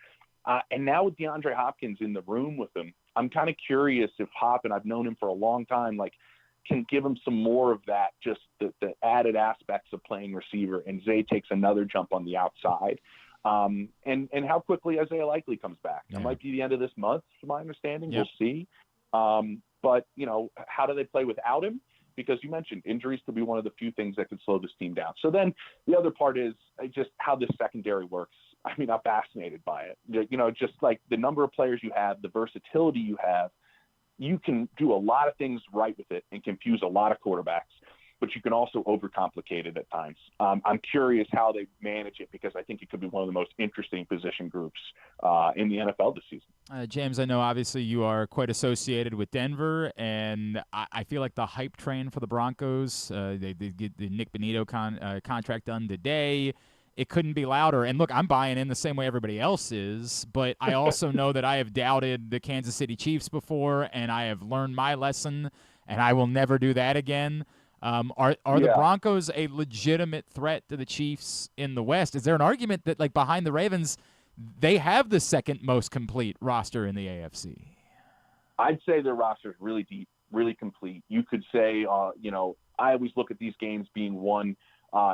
And now with DeAndre Hopkins in the room with him, I'm kind of curious if Hop, and I've known him for a long time, like can give him some more of that, just the added aspects of playing receiver, and Zay takes another jump on the outside. And how quickly Isaiah Likely comes back. It might be the end of this month, from my understanding. We'll see. But, how do they play without him? Because you mentioned injuries could be one of the few things that could slow this team down. So then the other part is just how this secondary works. I mean, I'm fascinated by it. Just like the number of players you have, the versatility you have, you can do a lot of things right with it and confuse a lot of quarterbacks, but you can also overcomplicate it at times. I'm curious how they manage it, because I think it could be one of the most interesting position groups in the NFL this season. James, I know obviously you are quite associated with Denver, and I feel like the hype train for the Broncos, they get the Nick Bonito contract done today. It couldn't be louder. And look, I'm buying in the same way everybody else is, but I also know that I have doubted the Kansas City Chiefs before, and I have learned my lesson, and I will never do that again. Are the Broncos a legitimate threat to the Chiefs in the West? Is there an argument that, like, behind the Ravens, they have the second most complete roster in the AFC? I'd say their roster is really deep, really complete. You could say, I always look at these games being won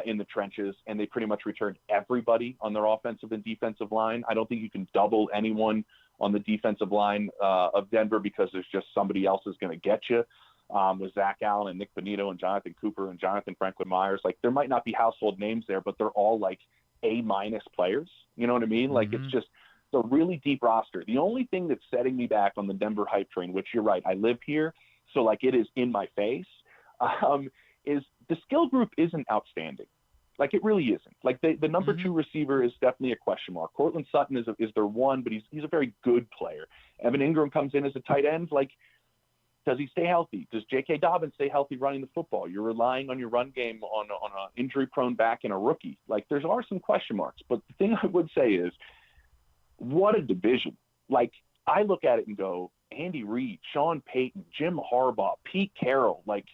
in the trenches, and they pretty much returned everybody on their offensive and defensive line. I don't think you can double anyone on the defensive line of Denver, because there's just somebody else is going to get you. With Zach Allen and Nick Bonito and Jonathan Cooper and Jonathan Franklin Myers. Like, there might not be household names there, but they're all like A- players. You know what I mean? Like, it's just a really deep roster. The only thing that's setting me back on the Denver hype train, which you're right, I live here, so like it is in my face, is the skill group isn't outstanding. Like, it really isn't. Like, the number two receiver is definitely a question mark. Cortland Sutton is their one, but he's a very good player. Evan Ingram comes in as a tight end. Like, does he stay healthy? Does J.K. Dobbins stay healthy running the football? You're relying on your run game on an injury-prone back and a rookie. Like, there are some question marks. But the thing I would say is, what a division. Like, I look at it and go, Andy Reid, Sean Payton, Jim Harbaugh, Pete Carroll, like,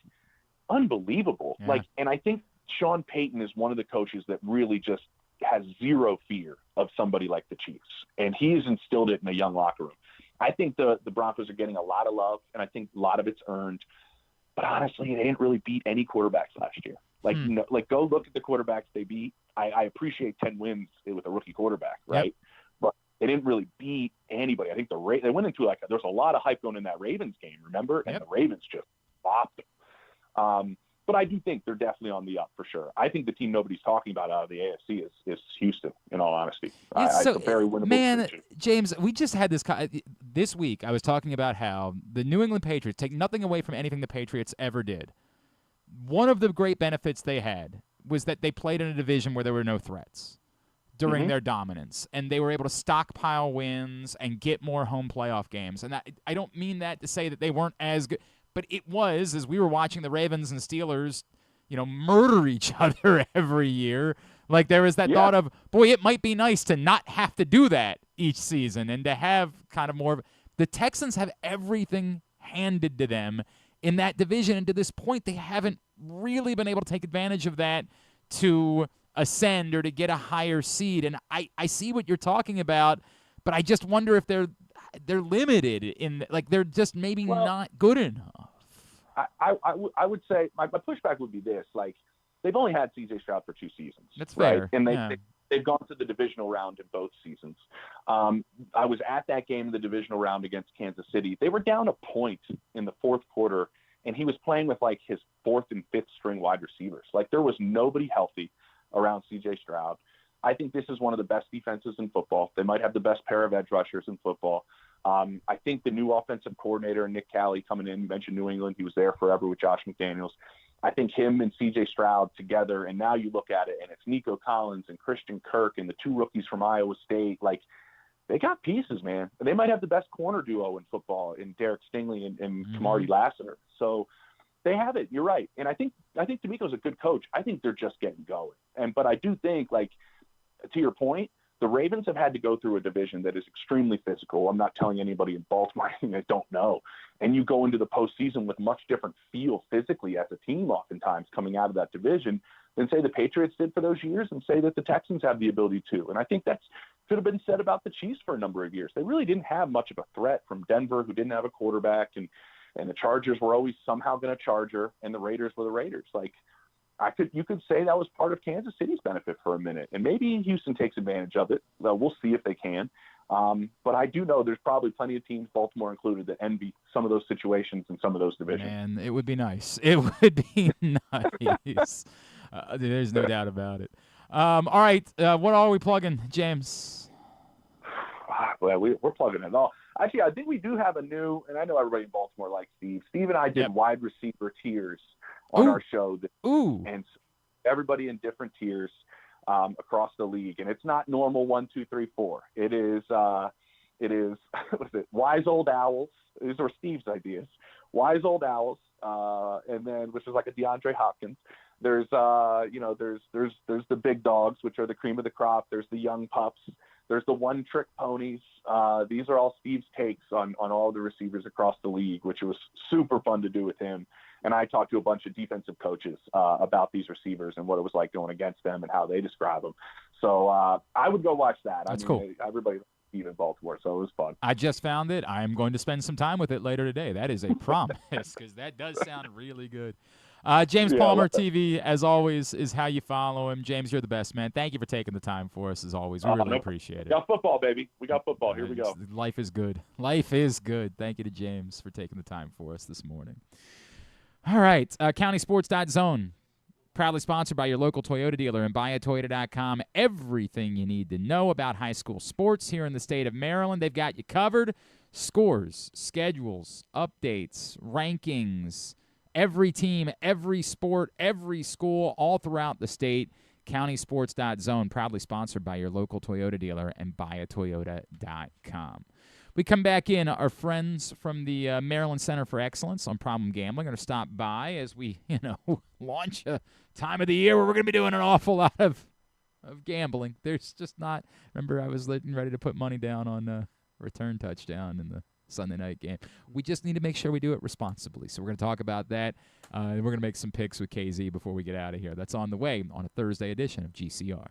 unbelievable. Yeah. Like, and I think Sean Payton is one of the coaches that really just has zero fear of somebody like the Chiefs. And he's instilled it in a young locker room. I think the Broncos are getting a lot of love, and I think a lot of it's earned. But honestly, they didn't really beat any quarterbacks last year. Like, go look at the quarterbacks they beat. I appreciate 10 wins with a rookie quarterback, right? Yep. But they didn't really beat anybody. I think they went into there's a lot of hype going in that Ravens game, remember? And the Ravens just bopped them. But I do think they're definitely on the up for sure. I think the team nobody's talking about out of the AFC is Houston, in all honesty. It's a very winnable division. James, we just had this week. I was talking about how the New England Patriots, take nothing away from anything the Patriots ever did. One of the great benefits they had was that they played in a division where there were no threats during their dominance, and they were able to stockpile wins and get more home playoff games. And I don't mean that to say that they weren't as good. But it was, as we were watching the Ravens and Steelers, murder each other every year. Like, there was that thought of, boy, it might be nice to not have to do that each season and to have kind of more of – the Texans have everything handed to them in that division. And to this point, they haven't really been able to take advantage of that to ascend or to get a higher seed. And I see what you're talking about, but I just wonder if they're limited in, like, they're just maybe not good enough. I would say my pushback would be this: like, they've only had C.J. Stroud for 2 seasons. That's fair. Right? And they've gone to the divisional round in both seasons. I was at that game in the divisional round against Kansas City. They were down a point in the fourth quarter, and he was playing with like his 4th and 5th string wide receivers. Like, there was nobody healthy around C.J. Stroud. I think this is one of the best defenses in football. They might have the best pair of edge rushers in football. I think the new offensive coordinator, Nick Cali, coming in, you mentioned New England, he was there forever with Josh McDaniels. I think him and C.J. Stroud together, and now you look at it, and it's Nico Collins and Christian Kirk and the 2 rookies from Iowa State. Like, they got pieces, man. They might have the best corner duo in football in Derek Stingley and Kamari Lassiter. So they have it. You're right. And I think D'Amico's a good coach. I think they're just getting going. But I do think, like, to your point, the Ravens have had to go through a division that is extremely physical. I'm not telling anybody in Baltimore anything I don't know. and you go into the postseason with much different feel physically as a team oftentimes coming out of that division than, say, the Patriots did for those years, and say that the Texans have the ability to. And I think that could have been said about the Chiefs for a number of years. They really didn't have much of a threat from Denver, who didn't have a quarterback, and the Chargers were always somehow going to charger, and the Raiders were the Raiders. Like, you could say that was part of Kansas City's benefit for a minute, and maybe Houston takes advantage of it. Well, we'll see if they can. But I do know there's probably plenty of teams, Baltimore included, that envy some of those situations and some of those divisions. Man, it would be nice. It would be nice. There's no doubt about it. All right, what are we plugging, James? Well, we're plugging it all. Actually, I think we do have a new, and I know everybody in Baltimore likes Steve. Steve and I did wide receiver tiers on our show. And everybody in different tiers across the league. And it's not normal 1, 2, 3, 4. It is what's it? Wise Old Owls. These are Steve's ideas. Wise Old Owls, and then which is like a DeAndre Hopkins. There's there's the big dogs, which are the cream of the crop. There's the young pups. There's the one-trick ponies. These are all Steve's takes on all the receivers across the league, which was super fun to do with him. And I talked to a bunch of defensive coaches about these receivers and what it was like going against them and how they describe them. So I would go watch that. That's cool. Everybody Steve in Baltimore, so it was fun. I just found it. I am going to spend some time with it later today. That is a promise, because that does sound really good. James Palmer TV, as always, is how you follow him. James, you're the best, man. Thank you for taking the time for us, as always. We really appreciate it. We got football, baby. We got football. Here we go. Life is good. Life is good. Thank you to James for taking the time for us this morning. All right, countysports.zone. Proudly sponsored by your local Toyota dealer and buyatoyota.com. Everything you need to know about high school sports here in the state of Maryland. They've got you covered. Scores, schedules, updates, rankings, every team, every sport, every school, all throughout the state. Countysports.zone, proudly sponsored by your local Toyota dealer and buyatoyota.com. We come back in. Our friends from the Maryland Center for Excellence on Problem Gambling are going to stop by as we, launch a time of the year where we're going to be doing an awful lot of gambling. There's just not. Remember, I was ready to put money down on a return touchdown in the Sunday night game. We just need to make sure we do it responsibly. So we're going to talk about that. We're going to make some picks with KZ before we get out of here. That's on the way on a Thursday edition of GCR.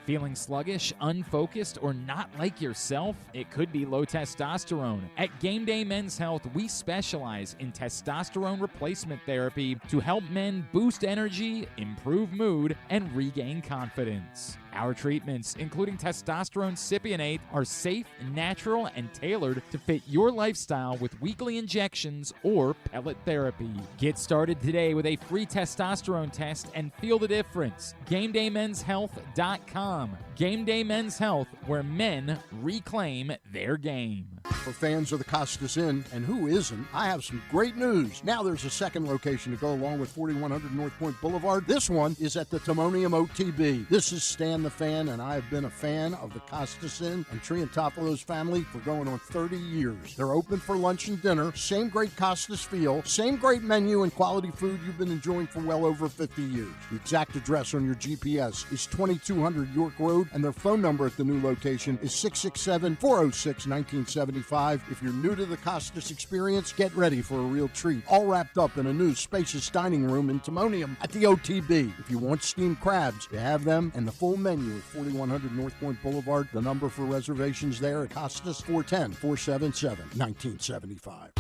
Feeling sluggish, unfocused, or not like yourself? It could be low testosterone. At Game Day Men's Health, we specialize in testosterone replacement therapy to help men boost energy, improve mood, and regain confidence. Our treatments, including testosterone cypionate, are safe, natural, and tailored to fit your lifestyle with weekly injections or pellet therapy. Get started today with a free testosterone test and feel the difference. GameDayMen'sHealth.com. Game Day Men's Health, where men reclaim their game. For fans of the Costas Inn, and who isn't, I have some great news. Now there's a second location to go along with 4100 North Point Boulevard. This one is at the Timonium OTB. This is Stan the Fan, and I have been a fan of the Costas Inn and Triantafalo's family for going on 30 years. They're open for lunch and dinner, same great Costas feel, same great menu and quality food you've been enjoying for well over 50 years. The exact address on your GPS is 2200 York Road, and their phone number at the new location is 667-406-1975. If you're new to the Costas experience, get ready for a real treat. All wrapped up in a new spacious dining room in Timonium at the OTB. If you want steamed crabs, you have them, and the full menu at 4100 North Point Boulevard. The number for reservations there at Costas, 410-477-1975.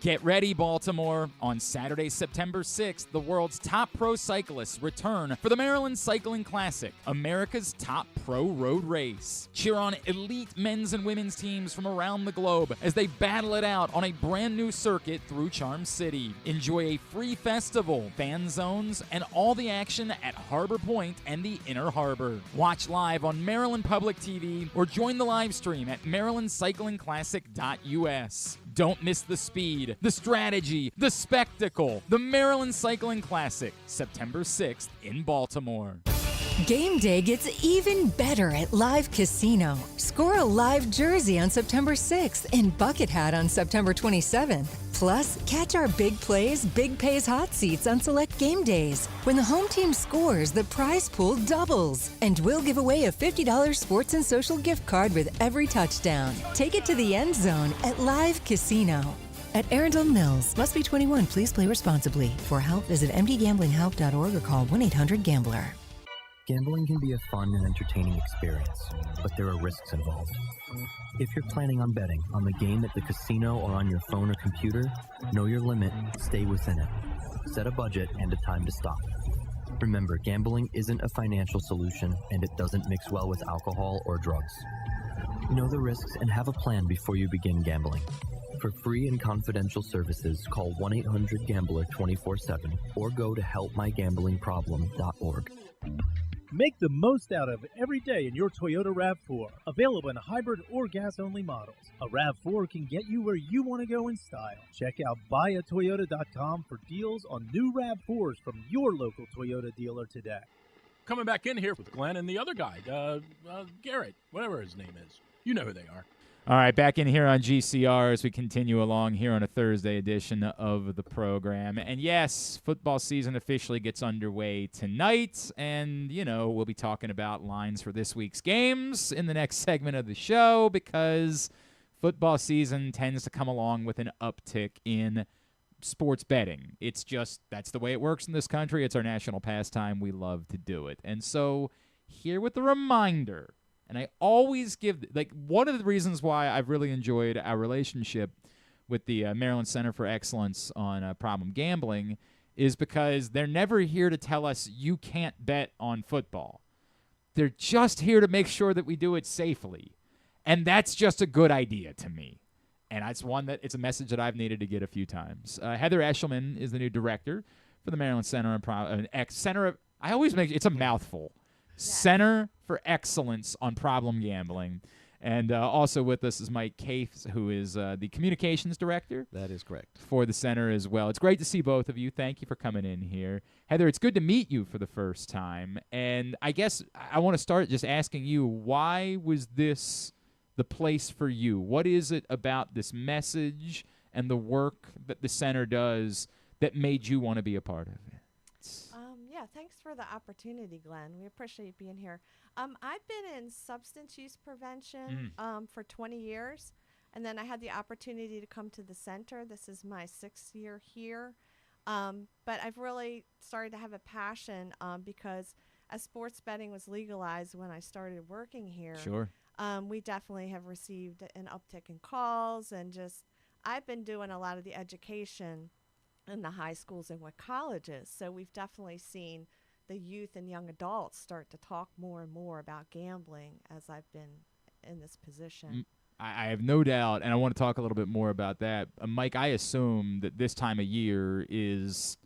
Get ready, Baltimore. On Saturday, September 6th, the world's top pro cyclists return for the Maryland Cycling Classic, America's top pro road race. Cheer on elite men's and women's teams from around the globe as they battle it out on a brand new circuit through Charm City. Enjoy a free festival, fan zones, and all the action at Harbor Point and the Inner Harbor. Watch live on Maryland Public TV or join the live stream at marylandcyclingclassic.us. Don't miss the speed, the strategy, the spectacle. The Maryland Cycling Classic, September 6th in Baltimore. Game day gets even better at Live Casino. Score a live jersey on September 6th and bucket hat on September 27th. Plus, catch our Big Plays, Big Pays hot seats on select game days. When the home team scores, the prize pool doubles. And we'll give away a $50 sports and social gift card with every touchdown. Take it to the end zone at Live Casino. At Arundel Mills, must be 21. Please play responsibly. For help, visit mdgamblinghelp.org or call 1-800-GAMBLER. Gambling can be a fun and entertaining experience, but there are risks involved. If you're planning on betting on the game at the casino or on your phone or computer, know your limit, stay within it. Set a budget and a time to stop. Remember, gambling isn't a financial solution, and it doesn't mix well with alcohol or drugs. Know the risks and have a plan before you begin gambling. For free and confidential services, call 1-800-GAMBLER 24/7 or go to helpmygamblingproblem.org. Make the most out of every day in your Toyota RAV4. Available in hybrid or gas-only models. A RAV4 can get you where you want to go in style. Check out buyatoyota.com for deals on new RAV4s from your local Toyota dealer today. Coming back in here with Glenn and the other guy, Garrett, whatever his name is. You know who they are. All right, back in here on GCR as we continue along here on a Thursday edition of the program. And yes, football season officially gets underway tonight. And, you know, we'll be talking about lines for this week's games in the next segment of the show because football season tends to come along with an uptick in sports betting. It's just, that's the way it works in this country. It's our national pastime. We love to do it. And so here with the reminder, and I always give, like, one of the reasons why I've really enjoyed our relationship with the Maryland Center for Excellence on problem gambling is because they're never here to tell us you can't bet on football. They're just here to make sure that we do it safely. And that's just a good idea to me. And it's a message that I've needed to get a few times. Heather Eshelman is the new director for the Maryland Center it's a mouthful. Center for Excellence on Problem Gambling. And also with us is Mike Case, who is the communications director. That is correct. For the center as well. It's great to see both of you. Thank you for coming in here. Heather, it's good to meet you for the first time. And I guess I want to start just asking you, why was this the place for you? What is it about this message and the work that the center does that made you want to be a part of it? Yeah, thanks for the opportunity, Glenn. We appreciate being here. I've been in substance use prevention for 20 years, and then I had the opportunity to come to the center. This is my 6th year here, but I've really started to have a passion because as sports betting was legalized when I started working here, we definitely have received an uptick in calls, and just I've been doing a lot of the education in the high schools and with colleges. So we've definitely seen the youth and young adults start to talk more and more about gambling as I've been in this position. I have no doubt, and I want to talk a little bit more about that. Mike, I assume that this time of year is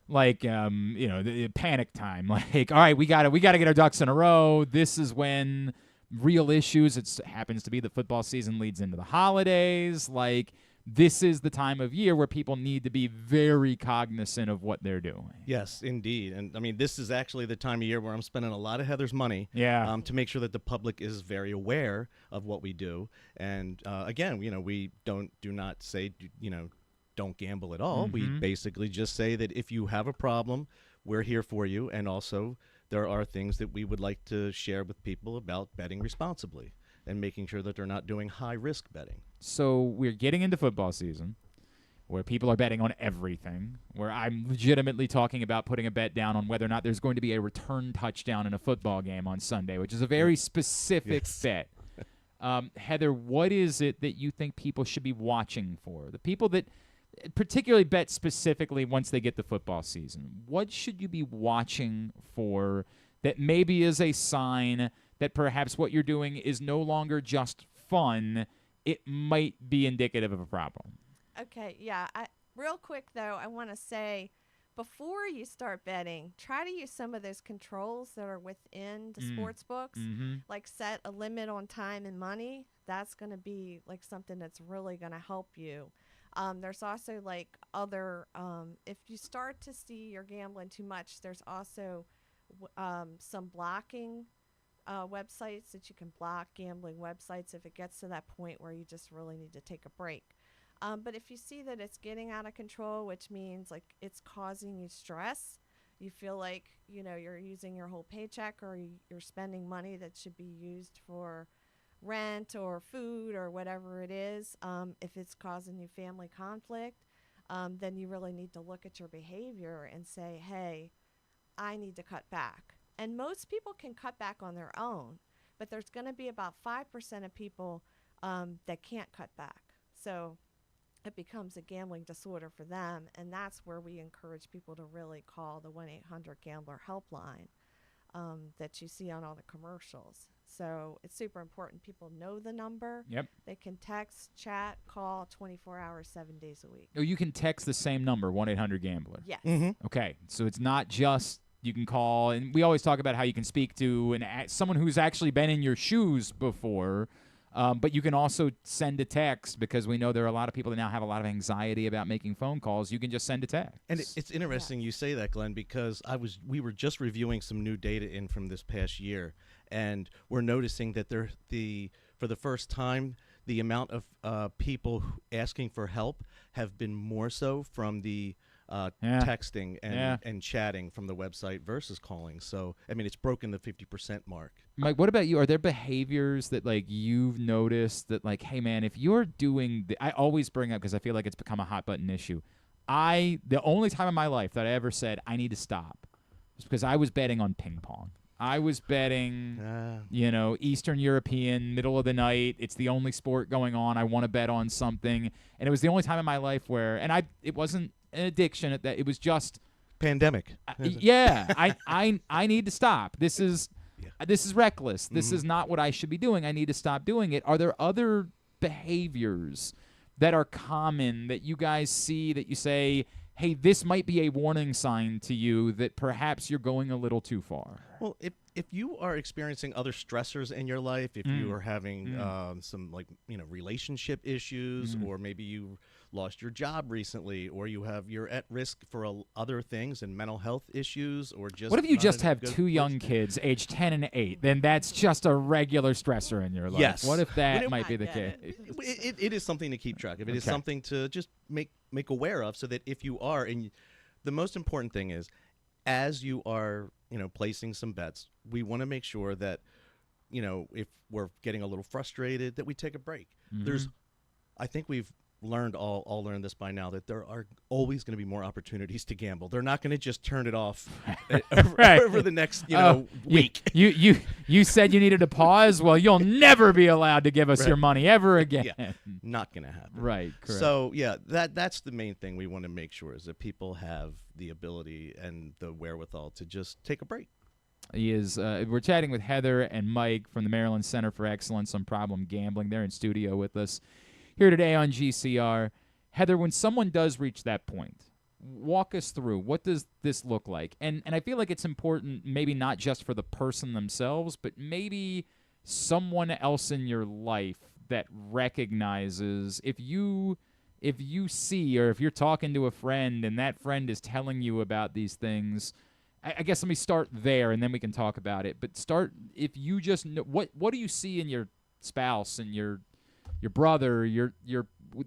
like, the panic time. Like, all right, we gotta get our ducks in a row. This is when real issues. It happens to be that football season leads into the holidays. Like, this is the time of year where people need to be very cognizant of what they're doing. Yes, indeed. And, I mean, this is actually the time of year where I'm spending a lot of Heather's money to make sure that the public is very aware of what we do. And, again, we do not say, don't gamble at all. We basically just say that if you have a problem, we're here for you. And also there are things that we would like to share with people about betting responsibly and making sure that they're not doing high-risk betting. So we're getting into football season where people are betting on everything, where I'm legitimately talking about putting a bet down on whether or not there's going to be a return touchdown in a football game on Sunday, which is a very specific bet. Heather, what is it that you think people should be watching for? The people that particularly bet specifically once they get the football season, what should you be watching for that maybe is a sign that perhaps what you're doing is no longer just fun, it might be indicative of a problem? Okay, yeah. Real quick, though, I want to say, before you start betting, try to use some of those controls that are within the sports books, like set a limit on time and money. That's going to be like something that's really going to help you. There's also like other, if you start to see you're gambling too much, there's also some blocking websites that you can block, gambling websites, if it gets to that point where you just really need to take a break. But if you see that it's getting out of control, which means like it's causing you stress, you feel like, you're using your whole paycheck or you're spending money that should be used for rent or food or whatever it is, if it's causing you family conflict, then you really need to look at your behavior and say, hey, I need to cut back. And most people can cut back on their own, but there's going to be about 5% of people that can't cut back. So it becomes a gambling disorder for them, and that's where we encourage people to really call the 1-800-GAMBLER helpline that you see on all the commercials. So it's super important people know the number. Yep. They can text, chat, call 24 hours, 7 days a week. Oh, you can text the same number, 1-800-GAMBLER. Yes. Okay, so it's not just you can call, and we always talk about how you can speak to someone who's actually been in your shoes before, but you can also send a text because we know there are a lot of people that now have a lot of anxiety about making phone calls. You can just send a text. And it's interesting you say that, Glenn, because we were just reviewing some new data in from this past year, and we're noticing that for the first time, the amount of people asking for help have been more so from the texting and chatting from the website versus calling. So, I mean, it's broken the 50% mark. Mike, what about you? Are there behaviors that, like, you've noticed that, like, hey, man, if you're doing I always bring up because I feel like it's become a hot-button issue. The only time in my life that I ever said I need to stop was because I was betting on ping pong. I was betting, Eastern European, middle of the night. It's the only sport going on. I want to bet on something. And it was the only time in my life where, it wasn't an addiction. It was just pandemic. I need to stop. This is reckless. This is not what I should be doing. I need to stop doing it. Are there other behaviors that are common that you guys see that you say, hey, this might be a warning sign to you that perhaps you're going a little too far? Well, if you are experiencing other stressors in your life, if you are having some relationship issues, or maybe you lost your job recently, or you're at risk for other things and mental health issues, or just what if you just have two young kids, age 10 and 8? Then that's just a regular stressor in your life. Yes. What if that might be the case? It is something to keep track of. It is something to just make aware of, so that if you are, and the most important thing is, as you are, placing some bets, we want to make sure that, if we're getting a little frustrated, that we take a break. I think we've all learned this by now, that there are always going to be more opportunities to gamble. They're not going to just turn it off over the next week. You said you needed to pause. Well, you'll never be allowed to give us your money ever again. Yeah, not going to happen. Right. Correct. So that's the main thing we want to make sure is that people have the ability and the wherewithal to just take a break. We're chatting with Heather and Mike from the Maryland Center for Excellence on Problem Gambling. They're in studio with us here today on GCR. Heather, when someone does reach that point, walk us through, what does this look like? And I feel like it's important, maybe not just for the person themselves, but maybe someone else in your life that recognizes if you see, or if you're talking to a friend and that friend is telling you about these things. I guess let me start there and then we can talk about it. But start, if you just know, what do you see in your spouse and your brother,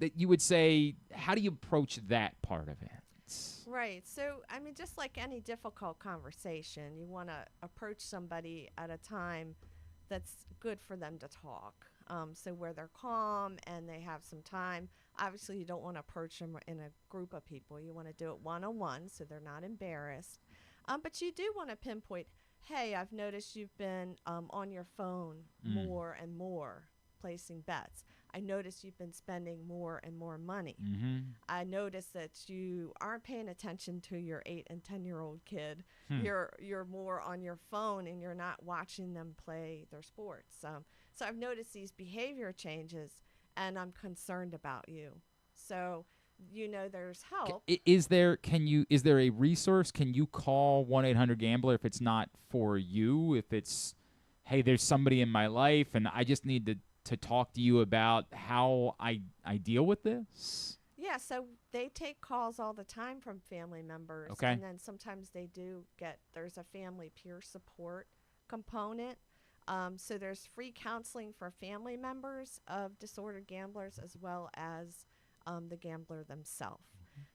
that you would say, how do you approach that part of it? Right. So, I mean, just like any difficult conversation, you want to approach somebody at a time that's good for them to talk. So where they're calm and they have some time. Obviously, you don't want to approach them in a group of people. You want to do it one-on-one so they're not embarrassed. But you do want to pinpoint, hey, I've noticed you've been on your phone more and more, placing bets. I notice you've been spending more and more money. I notice that you aren't paying attention to your 8 and 10-year-old kid. You're more on your phone and you're not watching them play their sports. So I've noticed these behavior changes and I'm concerned about you. So, there's help. Is there a resource? Can you call 1-800-GAMBLER if it's not for you? If it's, hey, there's somebody in my life and I just need to talk to you about how I deal with this? Yeah, so they take calls all the time from family members. Okay. And then sometimes there's a family peer support component. So there's free counseling for family members of disordered gamblers as well as the gambler themselves.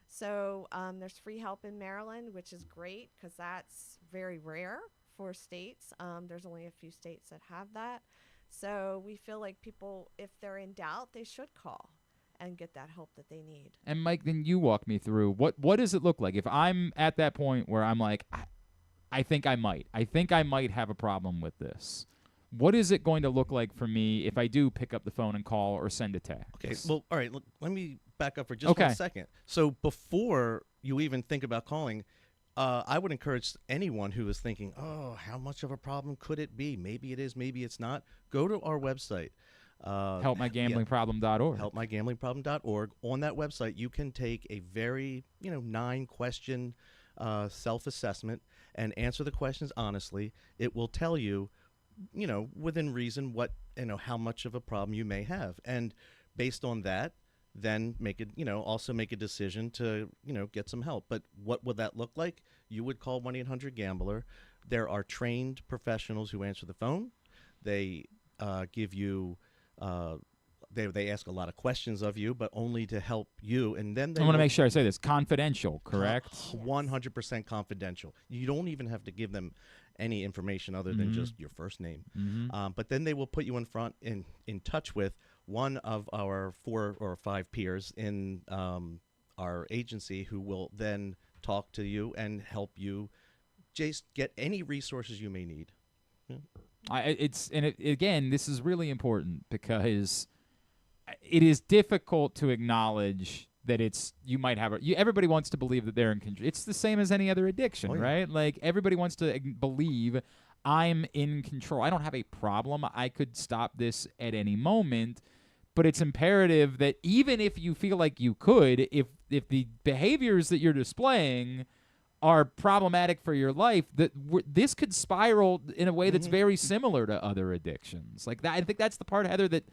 So there's free help in Maryland, which is great because that's very rare for states. There's only a few states that have that. So we feel like people, if they're in doubt, they should call and get that help that they need. And Mike, then you walk me through what does it look like if I'm at that point where I'm like, I think I might have a problem with this. What is it going to look like for me if I do pick up the phone and call or send a text? Okay, well, all right, look, let me back up for just 1 second. So before you even think about calling, I would encourage anyone who is thinking, oh, how much of a problem could it be? Maybe it is, maybe it's not. Go to our website. HelpMyGamblingProblem.org. HelpMyGamblingProblem.org. On that website, you can take a very, 9-question self-assessment and answer the questions honestly. It will tell you, within reason how much of a problem you may have. And based on that, then make it, also make a decision to, get some help. But what would that look like? You would call 1-800-GAMBLER. There are trained professionals who answer the phone. They give you, they ask a lot of questions of you, but only to help you. And then I want to make sure I say this. Confidential, correct? 100% confidential. You don't even have to give them any information other than just your first name. But then they will put you in touch with one of our 4 or 5 peers in our agency who will then talk to you and help you just get any resources you may need. Again, this is really important because it is difficult to acknowledge that you might have everybody wants to believe that they're in control. It's the same as any other addiction, right? Like everybody wants to believe I'm in control. I don't have a problem. I could stop this at any moment. But it's imperative that even if you feel like you could, if the behaviors that you're displaying are problematic for your life, that this could spiral in a way that's very similar to other addictions. Like that, I think that's the part, Heather, that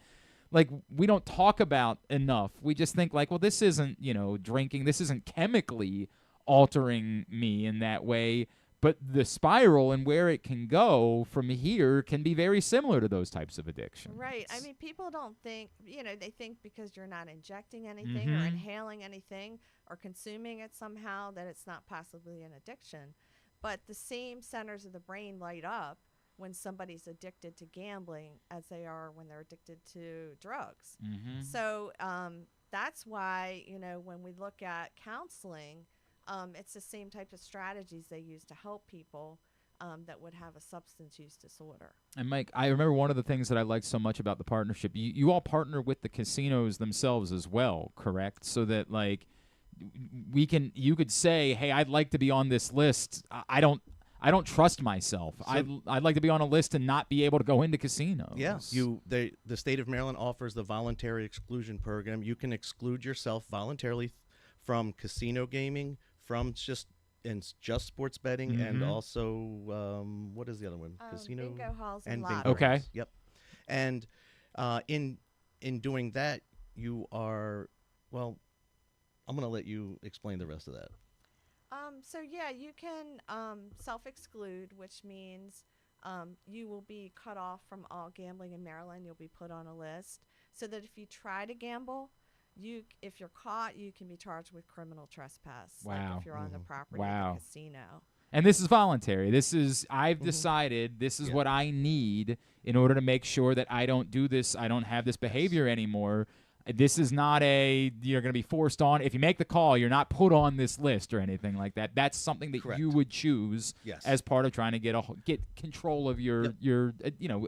like we don't talk about enough. We just think like, well, this isn't, drinking. This isn't chemically altering me in that way. But the spiral and where it can go from here can be very similar to those types of addictions. Right. I mean, people don't think, they think because you're not injecting anything or inhaling anything or consuming it somehow that it's not possibly an addiction. But the same centers of the brain light up when somebody's addicted to gambling as they are when they're addicted to drugs. So that's why, when we look at counseling, it's the same type of strategies they use to help people that would have a substance use disorder. And Mike, I remember one of the things that I liked so much about the partnership, you all partner with the casinos themselves as well, correct? So that like you could say, hey, I'd like to be on this list. I don't trust myself. So I'd like to be on a list and not be able to go into casinos. Yes. The state of Maryland offers the voluntary exclusion program. You can exclude yourself voluntarily from casino gaming, from just sports betting, and also what is the other one? Casino, bingo halls, and lotteries. Okay. Yep. And in doing that, you are I'm going to let you explain the rest of that. You can self-exclude, which means you will be cut off from all gambling in Maryland. You'll be put on a list so that if you try to gamble, if you're caught, you can be charged with criminal trespass. Wow. Like if you're on the property of the casino. And this is voluntary. I've decided this is what I need in order to make sure that I don't do this. I don't have this behavior anymore. This is not you're going to be forced on. If you make the call, you're not put on this list or anything like that. That's something that you would choose as part of trying to get control of your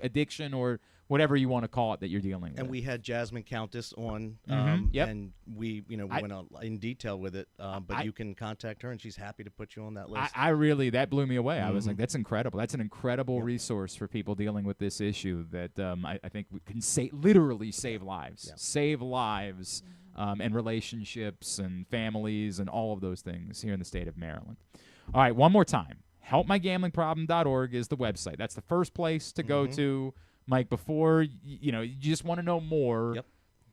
addiction or whatever you want to call it that you're dealing with. And we had Jasmine Countess on, and we went on in detail with it. But you can contact her, and she's happy to put you on that list. That blew me away. I was like, that's incredible. That's an incredible resource for people dealing with this issue that I think we can literally save lives. Save lives and relationships and families and all of those things here in the state of Maryland. All right, one more time. HelpMyGamblingProblem.org is the website. That's the first place to go to. Mike, before you just want to know more,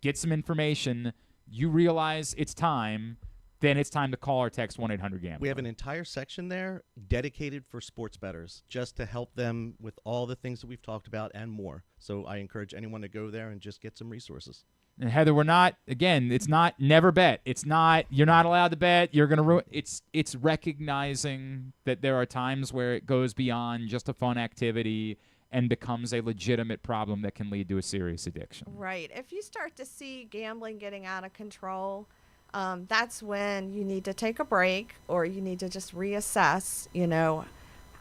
get some information, you realize it's time, then it's time to call or text 1-800-GAMBLER. We have an entire section there dedicated for sports bettors, just to help them with all the things that we've talked about and more. So I encourage anyone to go there and just get some resources. And Heather, we're not, again, it's not never bet. It's not, you're not allowed to bet. You're going to ruin. It's recognizing that there are times where it goes beyond just a fun activity and becomes a legitimate problem that can lead to a serious addiction. Right. If you start to see gambling getting out of control, that's when you need to take a break, or you need to just reassess,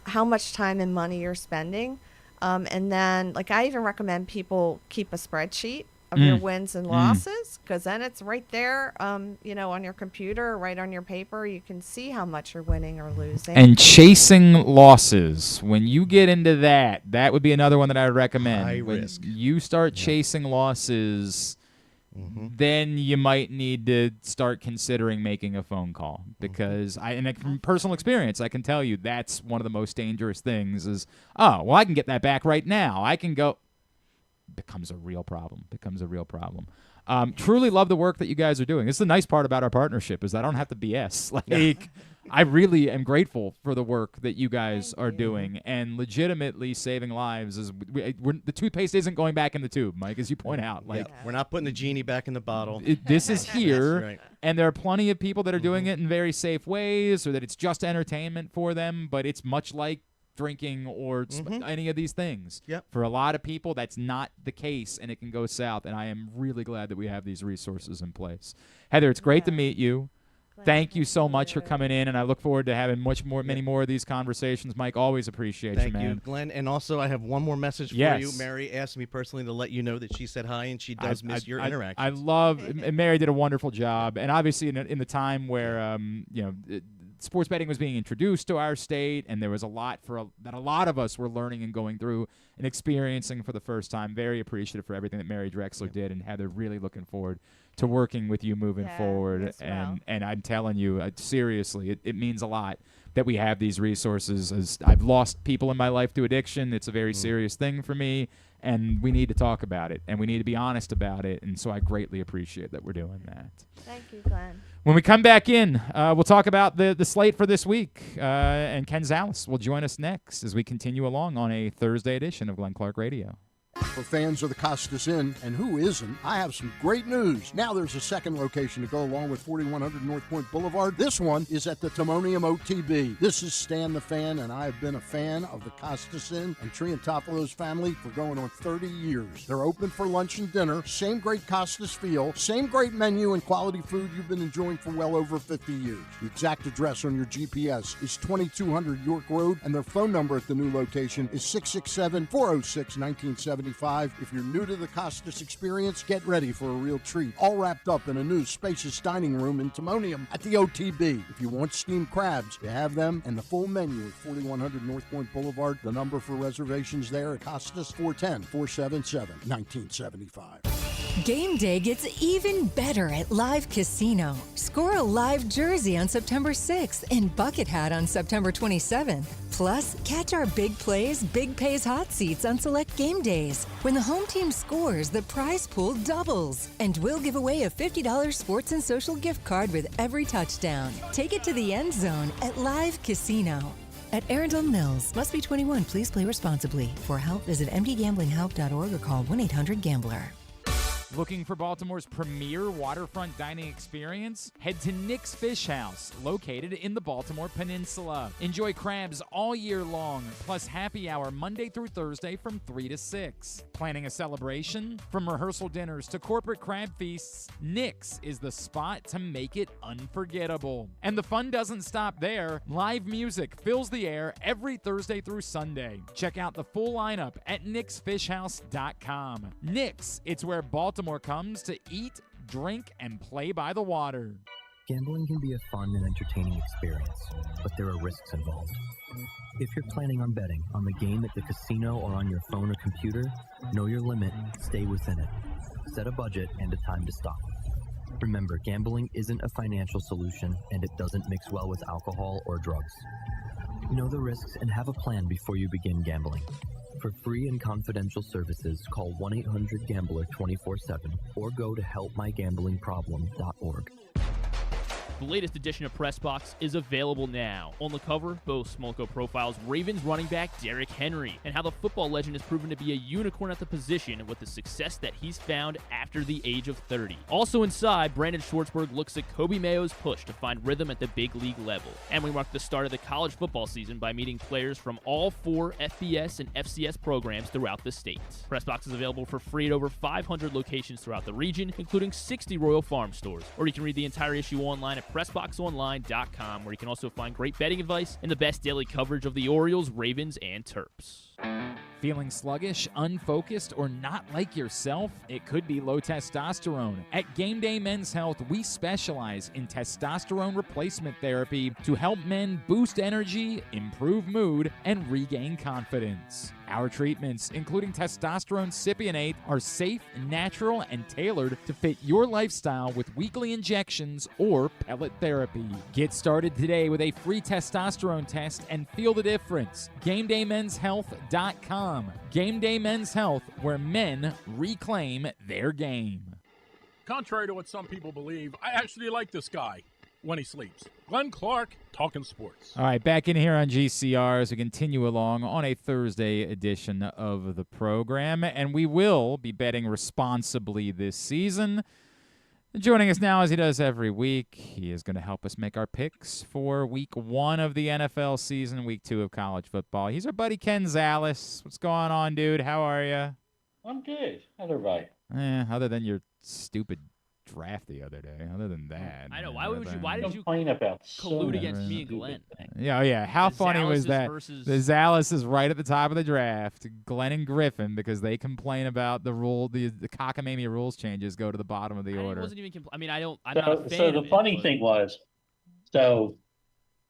how much time and money you're spending. And then, like, I even recommend people keep a spreadsheet of your wins and losses, because then it's right there, on your computer, right on your paper. You can see how much you're winning or losing. And chasing losses, when you get into that would be another one that I would recommend. High when risk. you start chasing losses, then you might need to start considering making a phone call, because from personal experience, I can tell you that's one of the most dangerous things is, I can get that back right now. I can go. Becomes a real problem. Truly love the work that you guys are doing. This is the nice part about our partnership is I don't have to BS. Like, I really am grateful for the work that you guys are doing, and legitimately saving lives. The toothpaste isn't going back in the tube, Mike, as you point out. Like, we're not putting the genie back in the bottle. This is here, Right. and there are plenty of people that are doing it in very safe ways, or that it's just entertainment for them, but it's much like drinking or any of these things. Yep. For a lot of people, that's not the case, and it can go south, and I am really glad that we have these resources in place. Heather, it's great to meet you. Thank you so much for coming in, and I look forward to having many more of these conversations. Mike, always appreciate you, man. Thank you, Glenn. And also, I have one more message for you. Mary asked me personally to let you know that she said hi, and she does miss your interactions. I love, and Mary did a wonderful job, and obviously in the time where sports betting was being introduced to our state, and there was a lot that a lot of us were learning and going through and experiencing for the first time. Very appreciative for everything that Mary Drexler did, and Heather, really looking forward to working with you moving forward. And I'm telling you, seriously, it means a lot that we have these resources. As I've lost people in my life to addiction, it's a very serious thing for me, and we need to talk about it, and we need to be honest about it, and so I greatly appreciate that we're doing that. Thank you, Glenn. When we come back in, we'll talk about the slate for this week, and Ken Zalis will join us next as we continue along on a Thursday edition of Glenn Clark Radio. For fans of the Costas Inn, and who isn't, I have some great news. Now there's a second location to go along with 4100 North Point Boulevard. This one is at the Timonium OTB. This is Stan the Fan, and I have been a fan of the Costas Inn and Triantafalo's family for going on 30 years. They're open for lunch and dinner, same great Costas feel, same great menu and quality food you've been enjoying for well over 50 years. The exact address on your GPS is 2200 York Road, and their phone number at the new location is 667-406-1970. If you're new to the Costas experience, get ready for a real treat. All wrapped up in a new spacious dining room in Timonium at the OTB. If you want steamed crabs, you have them, and the full menu at 4100 North Point Boulevard. The number for reservations there at Costas, 410-477-1975. Game day gets even better at Live Casino. Score a live jersey on September 6th and bucket hat on September 27th. Plus, catch our big plays, big pays hot seats on select game days. When the home team scores, the prize pool doubles. And we'll give away a $50 sports and social gift card with every touchdown. Take it to the end zone at Live Casino. At Arundel Mills, must be 21. Please play responsibly. For help, visit mdgamblinghelp.org or call 1-800-GAMBLER. Looking for Baltimore's premier waterfront dining experience? Head to Nick's Fish House, located in the Baltimore Peninsula. Enjoy crabs all year long, plus happy hour Monday through Thursday from 3 to 6. Planning a celebration? From rehearsal dinners to corporate crab feasts, Nick's is the spot to make it unforgettable. And the fun doesn't stop there. Live music fills the air every Thursday through Sunday. Check out the full lineup at nicksfishhouse.com. Nick's, it's where Baltimore comes to eat, drink, and play by the water. Gambling can be a fun and entertaining experience, but there are risks involved. If you're planning on betting on the game at the casino or on your phone or computer, know your limit, stay within it. Set a budget and a time to stop. Remember, gambling isn't a financial solution, and it doesn't mix well with alcohol or drugs. Know the risks and have a plan before you begin gambling. For free and confidential services, call 1-800-GAMBLER 24/7 or go to helpmygamblingproblem.org. The latest edition of Press Box is available now. On the cover, Bo Smolko profiles Ravens running back Derrick Henry and how the football legend has proven to be a unicorn at the position with the success that he's found after the age of 30. Also inside, Brandon Schwartzberg looks at Kobe Mayo's push to find rhythm at the big league level. And we mark the start of the college football season by meeting players from all 4 FBS and FCS programs throughout the state. Press Box is available for free at over 500 locations throughout the region, including 60 Royal Farm stores. Or you can read the entire issue online at PressBoxOnline.com, where you can also find great betting advice and the best daily coverage of the Orioles, Ravens, and Terps. Feeling sluggish, unfocused, or not like yourself? It could be low testosterone. At Game Day Men's Health, we specialize in testosterone replacement therapy to help men boost energy, improve mood, and regain confidence. Our treatments, including testosterone cypionate, are safe, natural, and tailored to fit your lifestyle with weekly injections or pellet therapy. Get started today with a free testosterone test and feel the difference. GameDayMen'sHealth.com. Game Day Men's Health, where men reclaim their game. Contrary to what some people believe, I actually like this guy when he sleeps. Glenn Clark, talking sports. All right, back in here on GCR as we continue along on a Thursday edition of the program, and we will be betting responsibly this season. Joining us now, as he does every week, he is going to help us make our picks for Week 1 of the NFL season, Week 2 of college football. He's our buddy Ken Zalis. What's going on, dude? How are you? I'm good. How's everybody? Other than your stupid draft the other day. Other than that, I know. Why did you complain about collude against me and Glenn? Yeah. How The funny was Zalises that? versus- The Zalis is right at the top of the draft. Glenn and Griffin, because they complain about the cockamamie rules changes, go to the bottom of the order. Wasn't even. I'm not a fan So the of it, funny but- thing was, so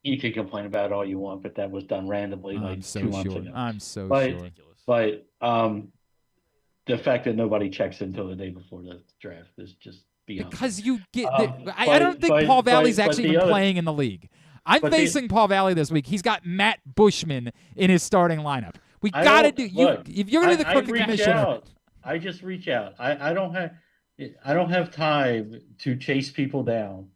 you can complain about it all you want, but that was done randomly like 2 months ago. I'm so but, sure. But the fact that nobody checks until the day before the draft is just beyond. Because you get, I don't think Paul Valley's actually even playing in the league. I'm facing Paul Valley this week. He's got Matt Bushman in his starting lineup. We got to do if you're going to be the crooked commissioner. I just reach out. I don't have time to chase people down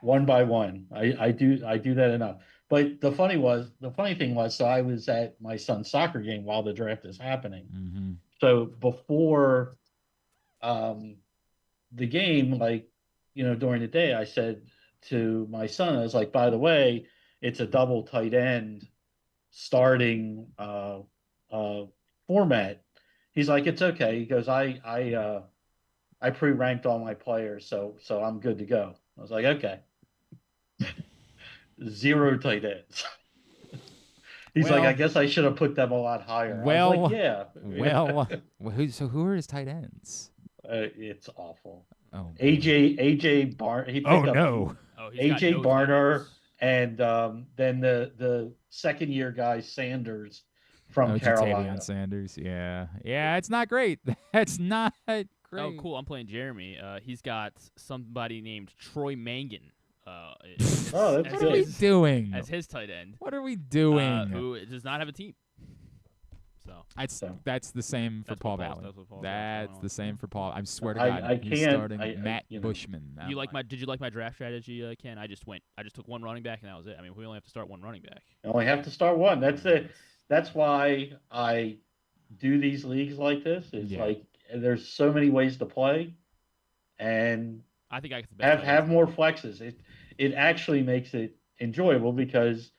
one by one. I do that enough. But the funny thing was, so I was at my son's soccer game while the draft is happening. Mm-hmm. So before the game, during the day, I said to my son, I was like, by the way, it's a double tight end starting format. He's like, it's okay. He goes, I pre-ranked all my players, so I'm good to go. I was like, okay. 0 tight ends. He's like, I guess I should have put them a lot higher. I was like, yeah. Who are his tight ends? It's awful. Oh, AJ Barner. He picked up AJ no Barner, and then the second year guy Sanders from Carolina. Sanders, yeah, it's not great. That's not great. Oh, cool. I'm playing Jeremy. He's got somebody named Troy Mangan. That's what are we doing? As his tight end. What are we doing? Who does not have a team. That's the same for Paul Valley. That's the same for Paul. I swear to God, I he's can't, starting Matt Bushman. Did you like my draft strategy, Ken? I just took one running back and that was it. I mean, we only have to start one running back. You only have to start one. That's it. That's why I do these leagues like this. It's like there's so many ways to play, and I think I can have more flexes. It actually makes it enjoyable because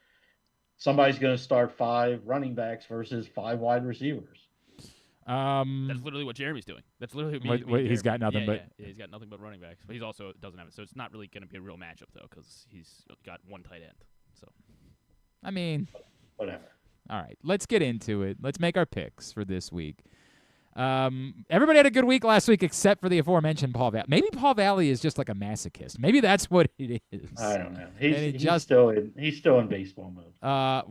somebody's going to start 5 running backs versus 5 wide receivers. That's literally what Jeremy's doing. That's literally me. He's got nothing but he's got nothing but running backs. But he's also doesn't have it, so it's not really going to be a real matchup though, because he's got one tight end. So, I mean, whatever. All right, let's get into it. Let's make our picks for this week. Everybody had a good week last week except for the aforementioned Paul Valley. Maybe Paul Valley is just like a masochist. Maybe that's what it is. I don't know. He's still in baseball mode.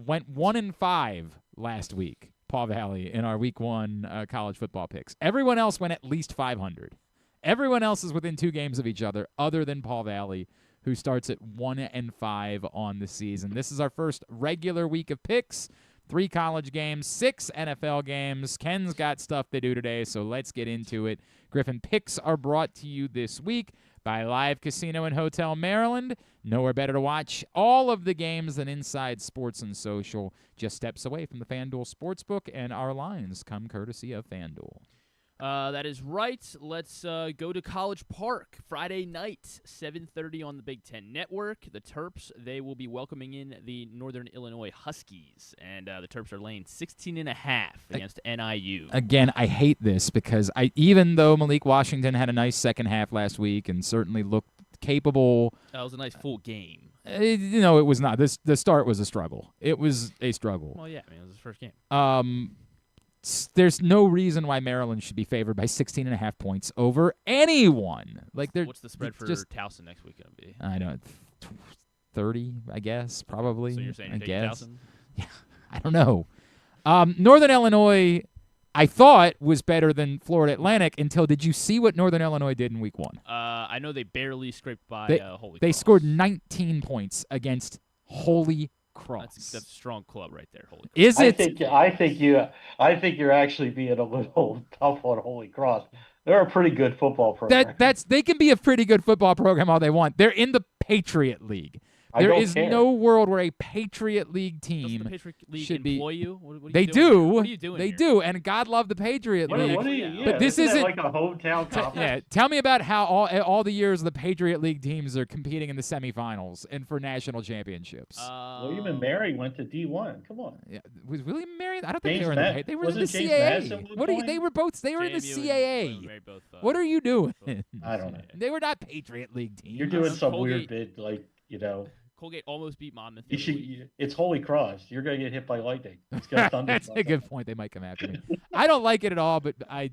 Went 1-5 last week, Paul Valley, in our week 1 college football picks. Everyone else went at least 500. Everyone else is within 2 games of each other than Paul Valley, who starts at 1-5 on the season. This is our first regular week of picks. 3 college games, 6 NFL games. Ken's got stuff to do today, so let's get into it. Griffin, picks are brought to you this week by Live Casino and Hotel Maryland. Nowhere better to watch all of the games than Inside Sports and Social. Just steps away from the FanDuel Sportsbook, and our lines come courtesy of FanDuel. That is right. Let's go to College Park Friday night, 7:30 on the Big Ten Network. The Terps, they will be welcoming in the Northern Illinois Huskies, and the Terps are laying 16.5 against NIU. Again, I hate this because even though Malik Washington had a nice second half last week and certainly looked capable. That was a nice full game. It was not. The start was a struggle. It was a struggle. Well, yeah, I mean, it was his first game. There's no reason why Maryland should be favored by 16.5 points over anyone. What's the spread for Towson next week going to be? I don't know, 30, I guess, probably. So you're saying you're taking Towson? Yeah, I don't know. Northern Illinois, I thought, was better than Florida Atlantic until did you see what Northern Illinois did in week 1? I know they barely scraped by Holy Cross. They scored 19 points against Holy Cross. That's a strong club right there. Holy Cross. Is it? I think you're actually being a little tough on Holy Cross. They're a pretty good football program. They can be a pretty good football program all they want. They're in the Patriot League. There is no world where a Patriot League team the Patriot League should be. Employ you? What They do. do. What are you doing They here? do, and God love the Patriot League. But this isn't like a hometown conference. Yeah, tell me about how all the years the Patriot League teams are competing in the semifinals and for national championships. William and Mary went to D1. Come on. Yeah, was William and Mary? I don't think James they were in the. They were in the James CAA. Madison at one What are you? point? They were both. They were in the CAA. What are you doing? I don't know. They were not Patriot League teams. You're doing some Colgate- weird bit, Colgate almost beat Monmouth. It's Holy Cross. You're going to get hit by lightning. It's gonna thunder. That's a good point. They might come after me. I don't like it at all, but I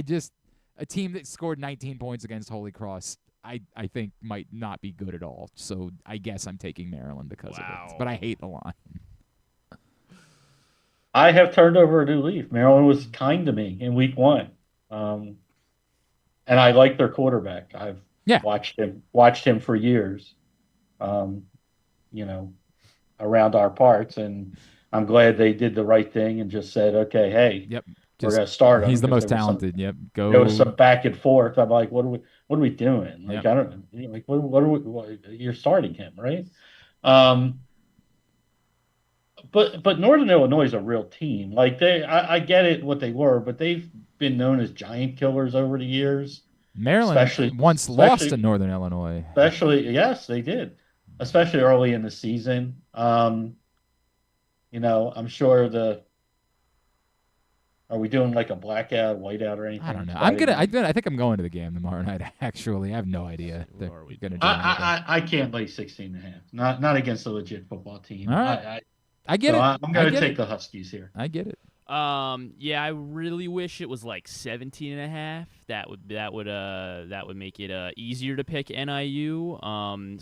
just a team that scored 19 points against Holy Cross, I think might not be good at all. So I guess I'm taking Maryland because of it. But I hate the line. I have turned over a new leaf. Maryland was kind to me in week 1. And I like their quarterback. I've watched him for years. Around our parts, and I'm glad they did the right thing and just said, okay, hey, we're going to start him. He's the most talented. Go. There was some back and forth. I'm like, what are we doing? Like, I don't like what are we? You're starting him, right? But Northern Illinois is a real team. Like I get it what they were, but they've been known as giant killers over the years. Maryland once lost to Northern Illinois. Yes, they did. Especially early in the season. I'm sure are we doing like a blackout, whiteout, or anything? I don't know. I think I'm going to the game tomorrow night. Actually, I have no idea. I can't lay 16.5. Not against a legit football team. All right. I get it. I'm going to take the Huskies here. I get it. I really wish it was like 17.5. That would make it easier to pick NIU. I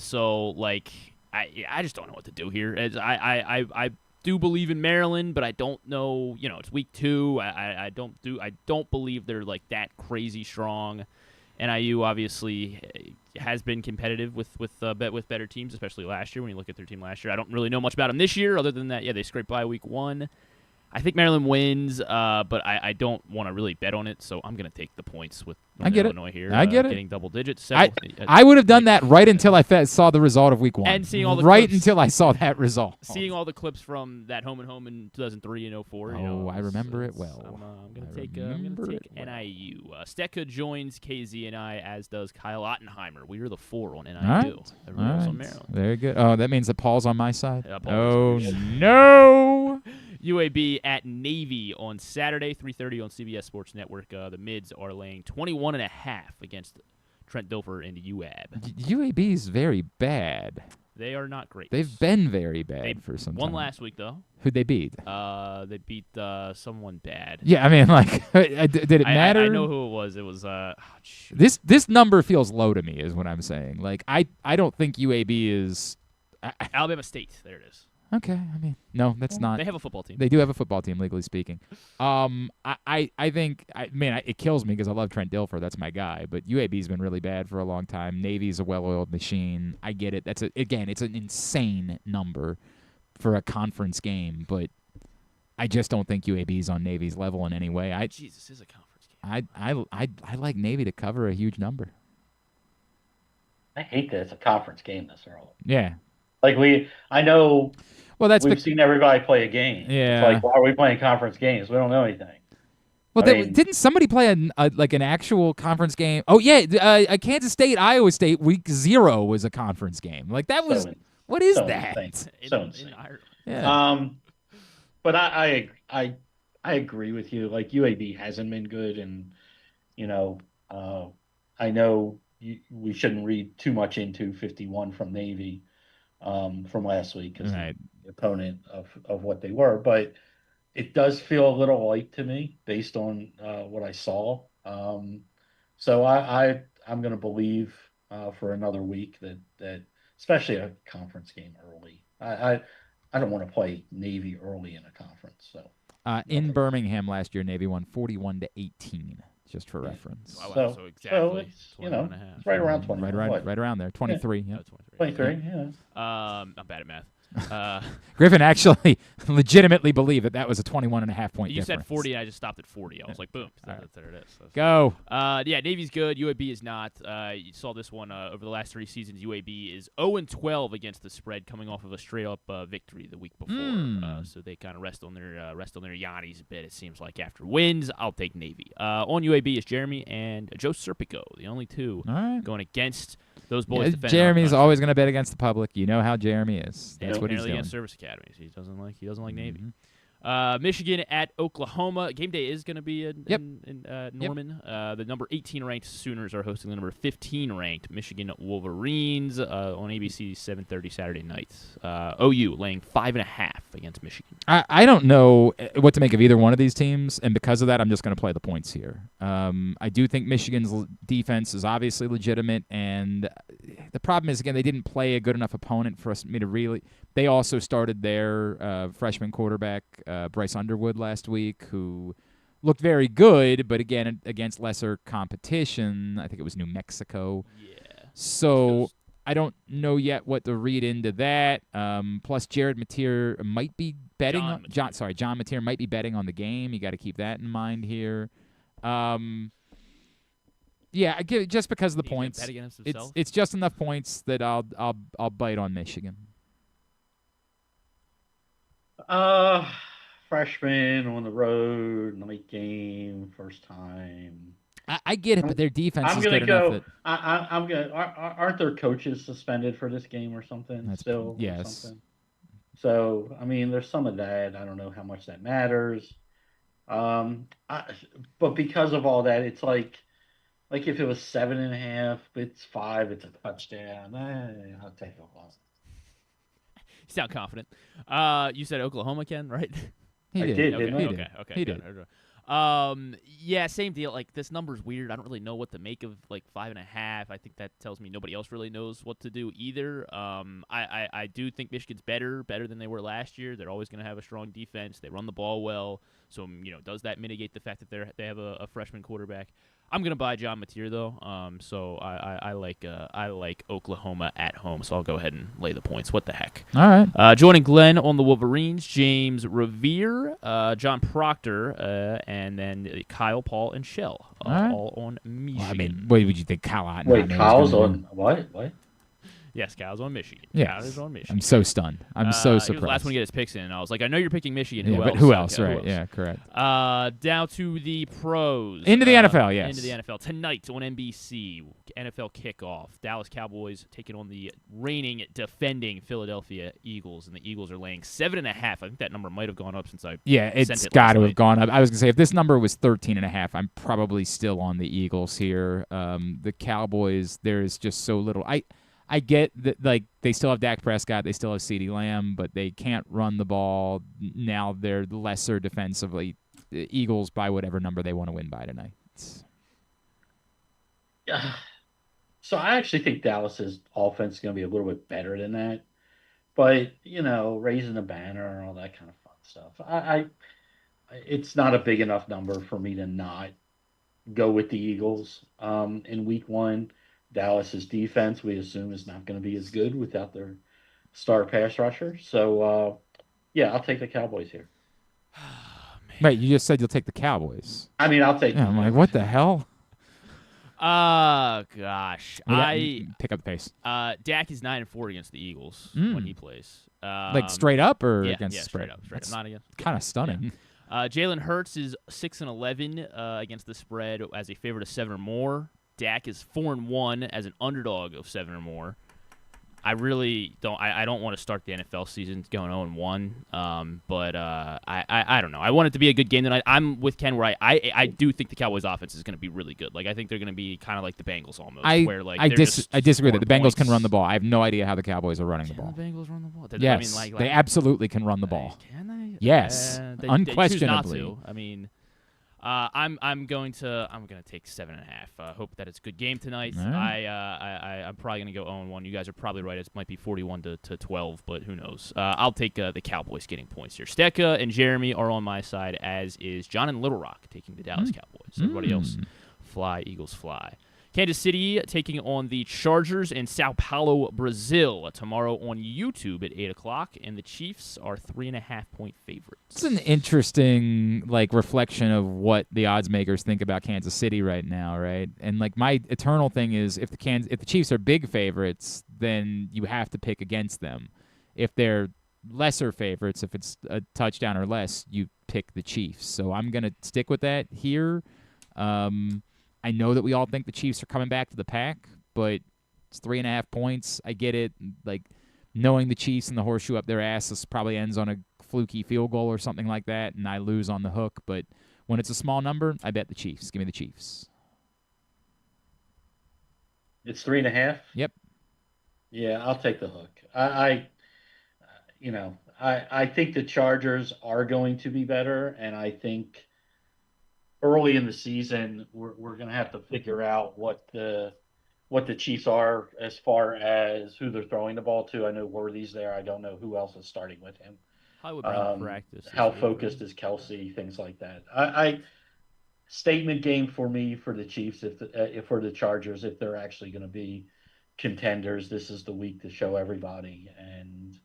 just don't know what to do here. I do believe in Maryland, but I don't know. It's week 2. I don't believe they're like that crazy strong. NIU obviously has been competitive with better teams, especially last year. When you look at their team last year, I don't really know much about them this year, other than that, they scraped by week 1. I think Maryland wins, but I don't want to really bet on it, so I'm going to take the points with Northern Illinois here. I get it. Getting double digits. I would have done that right until I saw the result of week 1. And seeing all the clips, until I saw that result. Seeing all the clips from that home and home in 2003 and 04. I remember it well. I'm going to take NIU. Stecca joins KZ and I, as does Kyle Ottenheimer. We are the 4 on NIU. All right. Everyone else on Maryland. Very good. Oh, that means that Paul's on my side? Oh, no. UAB at Navy on Saturday, 3:30 on CBS Sports Network. The Mids are laying 21.5 against Trent Dilfer and UAB. UAB is very bad. They are not great. They've been very bad for some time. Won last week, though. Who'd they beat? They beat someone bad. Yeah, I mean, did it matter? I know who it was. It was this number feels low to me, is what I'm saying. Like, I don't think UAB is Alabama State. There it is. Okay, I mean, no, that's not. They have a football team. They do have a football team, legally speaking. I think, it kills me because I love Trent Dilfer. That's my guy. But UAB's been really bad for a long time. Navy's a well-oiled machine. I get it. It's an insane number for a conference game. But I just don't think UAB's on Navy's level in any way. Jesus, is a conference game. I like Navy to cover a huge number. I hate that it's a conference game this early. Yeah. Like I know. Well, we've seen everybody play a game. Yeah. It's like, why are we playing conference games? We don't know anything. Well, didn't somebody play an actual conference game? Oh yeah, Kansas State, Iowa State week 0 was a conference game. Like that was what is that? Insane. Yeah. But I agree with you. Like UAB hasn't been good, and I know we shouldn't read too much into 51 from Navy from last week because the opponent of what they were, but it does feel a little light to me based on what I saw. So I'm going to believe for another week that especially a conference game early. I don't want to play Navy early in a conference. So in Birmingham last year, Navy won 41-18. Just for reference. So exactly. It's, it's right around 20. Right around there. 23. Yeah. 23. Yeah. I'm bad at math. Griffin actually legitimately believed that was a 21.5 point You difference. said 40, and I just stopped at 40. I was like, boom. There it is. Go. Yeah, Navy's good. UAB is not. You saw this one over the last 3 seasons. UAB is 0-12 against the spread, coming off of a straight-up victory the week before. So they kind of rest on their Yannis a bit, it seems like, after wins. I'll take Navy. On UAB is Jeremy and Joe Serpico, the only two going against those boys. Yeah, Jeremy's always going to bet against the public. You know how Jeremy is. That's what he's doing. Against service academies. He doesn't like Navy. Michigan at Oklahoma. Game day is going to be in Norman. The number 18 ranked Sooners are hosting the number 15 ranked Michigan Wolverines on ABC 7:30 Saturday night. OU laying 5.5 against Michigan. I don't know what to make of either one of these teams, and because of that, I'm just going to play the points here. I do think Michigan's defense is obviously legitimate, and the problem is, again, they didn't play a good enough opponent for me to really. They also started their freshman quarterback, Bryce Underwood, last week, who looked very good, but again, against lesser competition. I think it was New Mexico. Yeah. So I don't know yet what to read into that. Plus, Jared Mateer might be betting John Mateer might be betting on the game. You got to keep that in mind here. Yeah, I give just because of the points. Bet against it's just enough points that I'll bite on Michigan. Freshman on the road, night game, first time. I get it, but their defense is good enough. I'm gonna. Aren't their coaches suspended for this game or something? Yes. Or something? So I mean, there's some of that. I don't know how much that matters. But because of all that, it's like if it was 7.5, it's 5, it's a touchdown. I'll take a loss. You sound confident. You said Oklahoma, Ken, right? He did. Okay. He did. Yeah, same deal. Like, this number's weird. I don't really know what to make of, 5.5. I think that tells me nobody else really knows what to do either. I do think Michigan's better than they were last year. They're always going to have a strong defense. They run the ball well. So, does that mitigate the fact that they have a freshman quarterback? I'm gonna buy John Mateer though, so I like Oklahoma at home, so I'll go ahead and lay the points. What the heck? All right. Joining Glenn on the Wolverines, James Revere, John Proctor, and then Kyle, Paul, and Shell, all on Michigan. Well, I mean, what would you think, Kyle? Wait, Kyle's on what? Yes, Kyle's on Michigan. Yeah, Kyle's on Michigan. I'm so stunned. I'm so surprised. He was the last one to get his picks in, and I was like, I know you're picking Michigan. Who else? Right? Yeah, correct. Down to the pros. Into the NFL, yes. Into the NFL. Tonight on NBC, NFL kickoff. Dallas Cowboys taking on the reigning, defending Philadelphia Eagles, and the Eagles are laying 7.5. I think that number might have gone up since I it's got to have gone up. I was going to say, if this number was 13.5, I'm probably still on the Eagles here. The Cowboys, there is just so little. I get that, they still have Dak Prescott, they still have CeeDee Lamb, but they can't run the ball. Now they're lesser defensively. The Eagles by whatever number they want to win by tonight. So I actually think Dallas's offense is going to be a little bit better than that. But, raising the banner and all that kind of fun stuff. It's not a big enough number for me to not go with the Eagles in week 1. Dallas's defense, we assume, is not going to be as good without their star pass rusher. So, I'll take the Cowboys here. Wait, you just said you'll take the Cowboys. I mean, I'll take. Yeah, I'm like, what the hell? Gosh. Pick up the pace. Dak is 9-4 against the Eagles when he plays. Like straight up or yeah, against yeah, the spread? Straight up. Not against. Kind of stunning. Yeah. Jalen Hurts is 6-11 against the spread as a favorite of 7 or more. Dak is 4-1 as an underdog of 7 or more. I really don't. I don't want to start the NFL season going 0-1. But I don't know. I want it to be a good game tonight. I'm with Ken where I do think the Cowboys' offense is going to be really good. Like I think they're going to be kind of like the Bengals almost. where like I disagree that the Bengals can run the ball. I have no idea how the Cowboys are running the ball. The Bengals run the ball. Yes, I mean, they absolutely can run the ball. Can they? Yes, unquestionably. They choose not to. I mean. I'm going to take 7.5. Hope that it's a good game tonight. Right. I'm probably going to go 0-1. You guys are probably right. It might be 41-12, but who knows? I'll take the Cowboys getting points here. Stecca and Jeremy are on my side, as is John and Little Rock taking the Dallas Cowboys. Everybody else, fly Eagles fly. Kansas City taking on the Chargers in Sao Paulo, Brazil, tomorrow on YouTube at 8 o'clock, and the Chiefs are 3.5-point favorites. It's an interesting reflection of what the odds makers think about Kansas City right now, right? And my eternal thing is if the Chiefs are big favorites, then you have to pick against them. If they're lesser favorites, if it's a touchdown or less, you pick the Chiefs. So I'm going to stick with that here. I know that we all think the Chiefs are coming back to the pack, but it's 3.5 points. I get it. Knowing the Chiefs and the horseshoe up their asses probably ends on a fluky field goal or something like that, and I lose on the hook. But when it's a small number, I bet the Chiefs. Give me the Chiefs. It's 3.5? Yep. Yeah, I'll take the hook. I think the Chargers are going to be better, and I think early in the season, we're going to have to figure out what the Chiefs are as far as who they're throwing the ball to. I know Worthy's there. I don't know who else is starting with him. Hollywood Brown practice. How focused is Kelsey? Things like that. I statement game for me for the Chiefs if for the Chargers if they're actually going to be contenders. This is the week to show everybody, and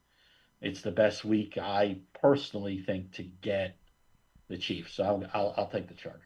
it's the best week I personally think to get the Chiefs. So I'll take the Chargers.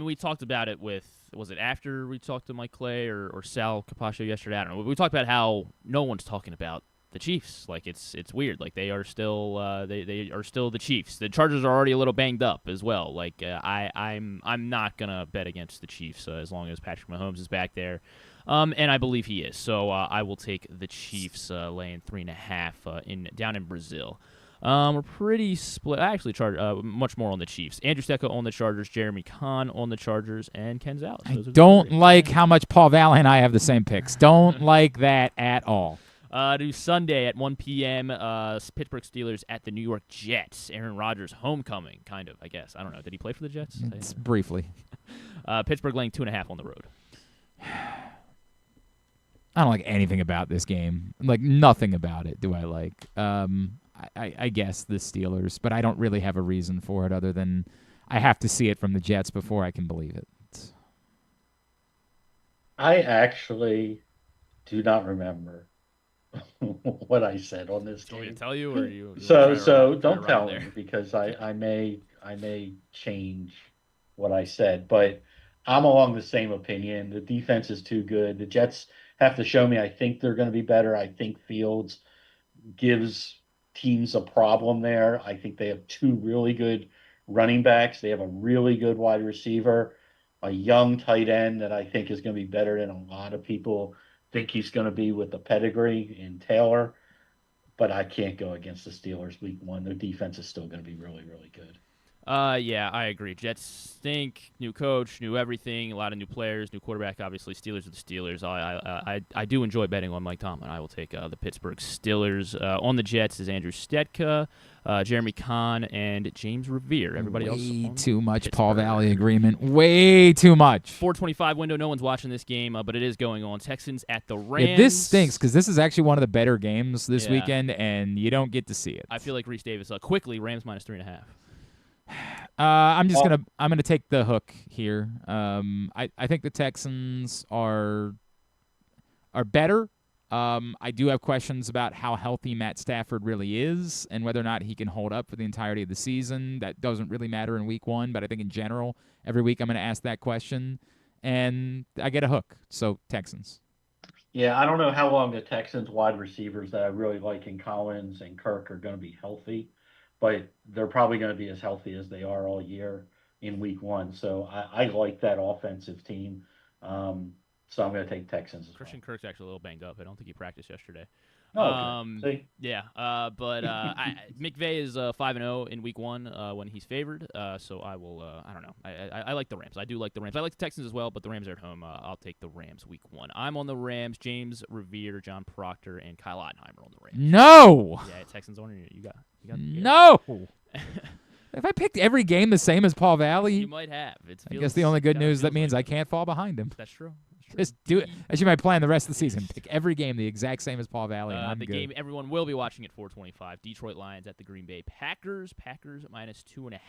We talked about it was it after we talked to Mike Clay or Sal Capaccio yesterday? I don't know. We talked about how no one's talking about the Chiefs. Like it's weird. Like they are still they are still the Chiefs. The Chargers are already a little banged up as well. Like I'm not gonna bet against the Chiefs as long as Patrick Mahomes is back there, and I believe he is. So I will take the Chiefs laying 3.5 down in Brazil. We're pretty split. I actually much more on the Chiefs. Andrew Stecca on the Chargers, Jeremy Kahn on the Chargers, and Ken Zalis. I don't like how much Paul Valley and I have the same picks. Don't like that at all. To Sunday at 1 p.m., Pittsburgh Steelers at the New York Jets. Aaron Rodgers' homecoming, kind of, I guess. I don't know. Did he play for the Jets? It's briefly. Pittsburgh laying 2.5 on the road. I don't like anything about this game. Like, nothing about it do I like. I guess the Steelers, but I don't really have a reason for it other than I have to see it from the Jets before I can believe it. I actually do not remember what I said on this game. Do you tell you, or you? So don't tell me because I may change what I said, but I'm along the same opinion. The defense is too good. The Jets have to show me. I think they're going to be better. I think Fields gives teams a problem there. I think they have 2 really good running backs. They have a really good wide receiver, a young tight end that I think is going to be better than a lot of people think he's going to be with the pedigree in Taylor. But I can't go against the Steelers week 1. Their defense is still going to be really, really good. Yeah, I agree. Jets stink. New coach, new everything. A lot of new players, new quarterback. Obviously, Steelers are the Steelers. I do enjoy betting on Mike Tomlin. I will take the Pittsburgh Steelers. On the Jets is Andrew Stetka, Jeremy Kahn, and James Revere. Everybody else. Way too much Pittsburgh. Paul Valley agreement. Way too much. 4:25 window. No one's watching this game, but it is going on. Texans at the Rams. Yeah, this stinks because this is actually one of the better games this weekend, and you don't get to see it. I feel like Reese Davis. Quickly, Rams minus 3.5. I'm gonna take the hook here. I think the Texans are better. I do have questions about how healthy Matt Stafford really is and whether or not he can hold up for the entirety of the season. That doesn't really matter in week 1, but I think in general, every week I'm going to ask that question. and I get a hook. So Texans. Yeah, I don't know how long the Texans wide receivers that I really like in Collins and Kirk are going to be healthy, but they're probably going to be as healthy as they are all year in week 1. So I like that offensive team. So I'm going to take Texans as Christian Kirk's actually a little banged up. I don't think he practiced yesterday. Oh, okay. Yeah, but McVay is 5-0 in week 1 when he's favored. So I will. I don't know. I like the Rams. I do like the Rams. I like the Texans as well, but the Rams are at home. I'll take the Rams week 1. I'm on the Rams. James Revere, John Proctor, and Kyle Ottenheimer on the Rams. No. Yeah, Texans on you got. No. If I picked every game the same as Paul Valley, you might have. I guess the only good news that means I can't fall behind him. That's true. Just do it. That should be my plan the rest of the season. Pick every game the exact same as Paul Valley, and I'm the good. game everyone will be watching at 4:25. Detroit Lions at the Green Bay Packers. Packers -2.5.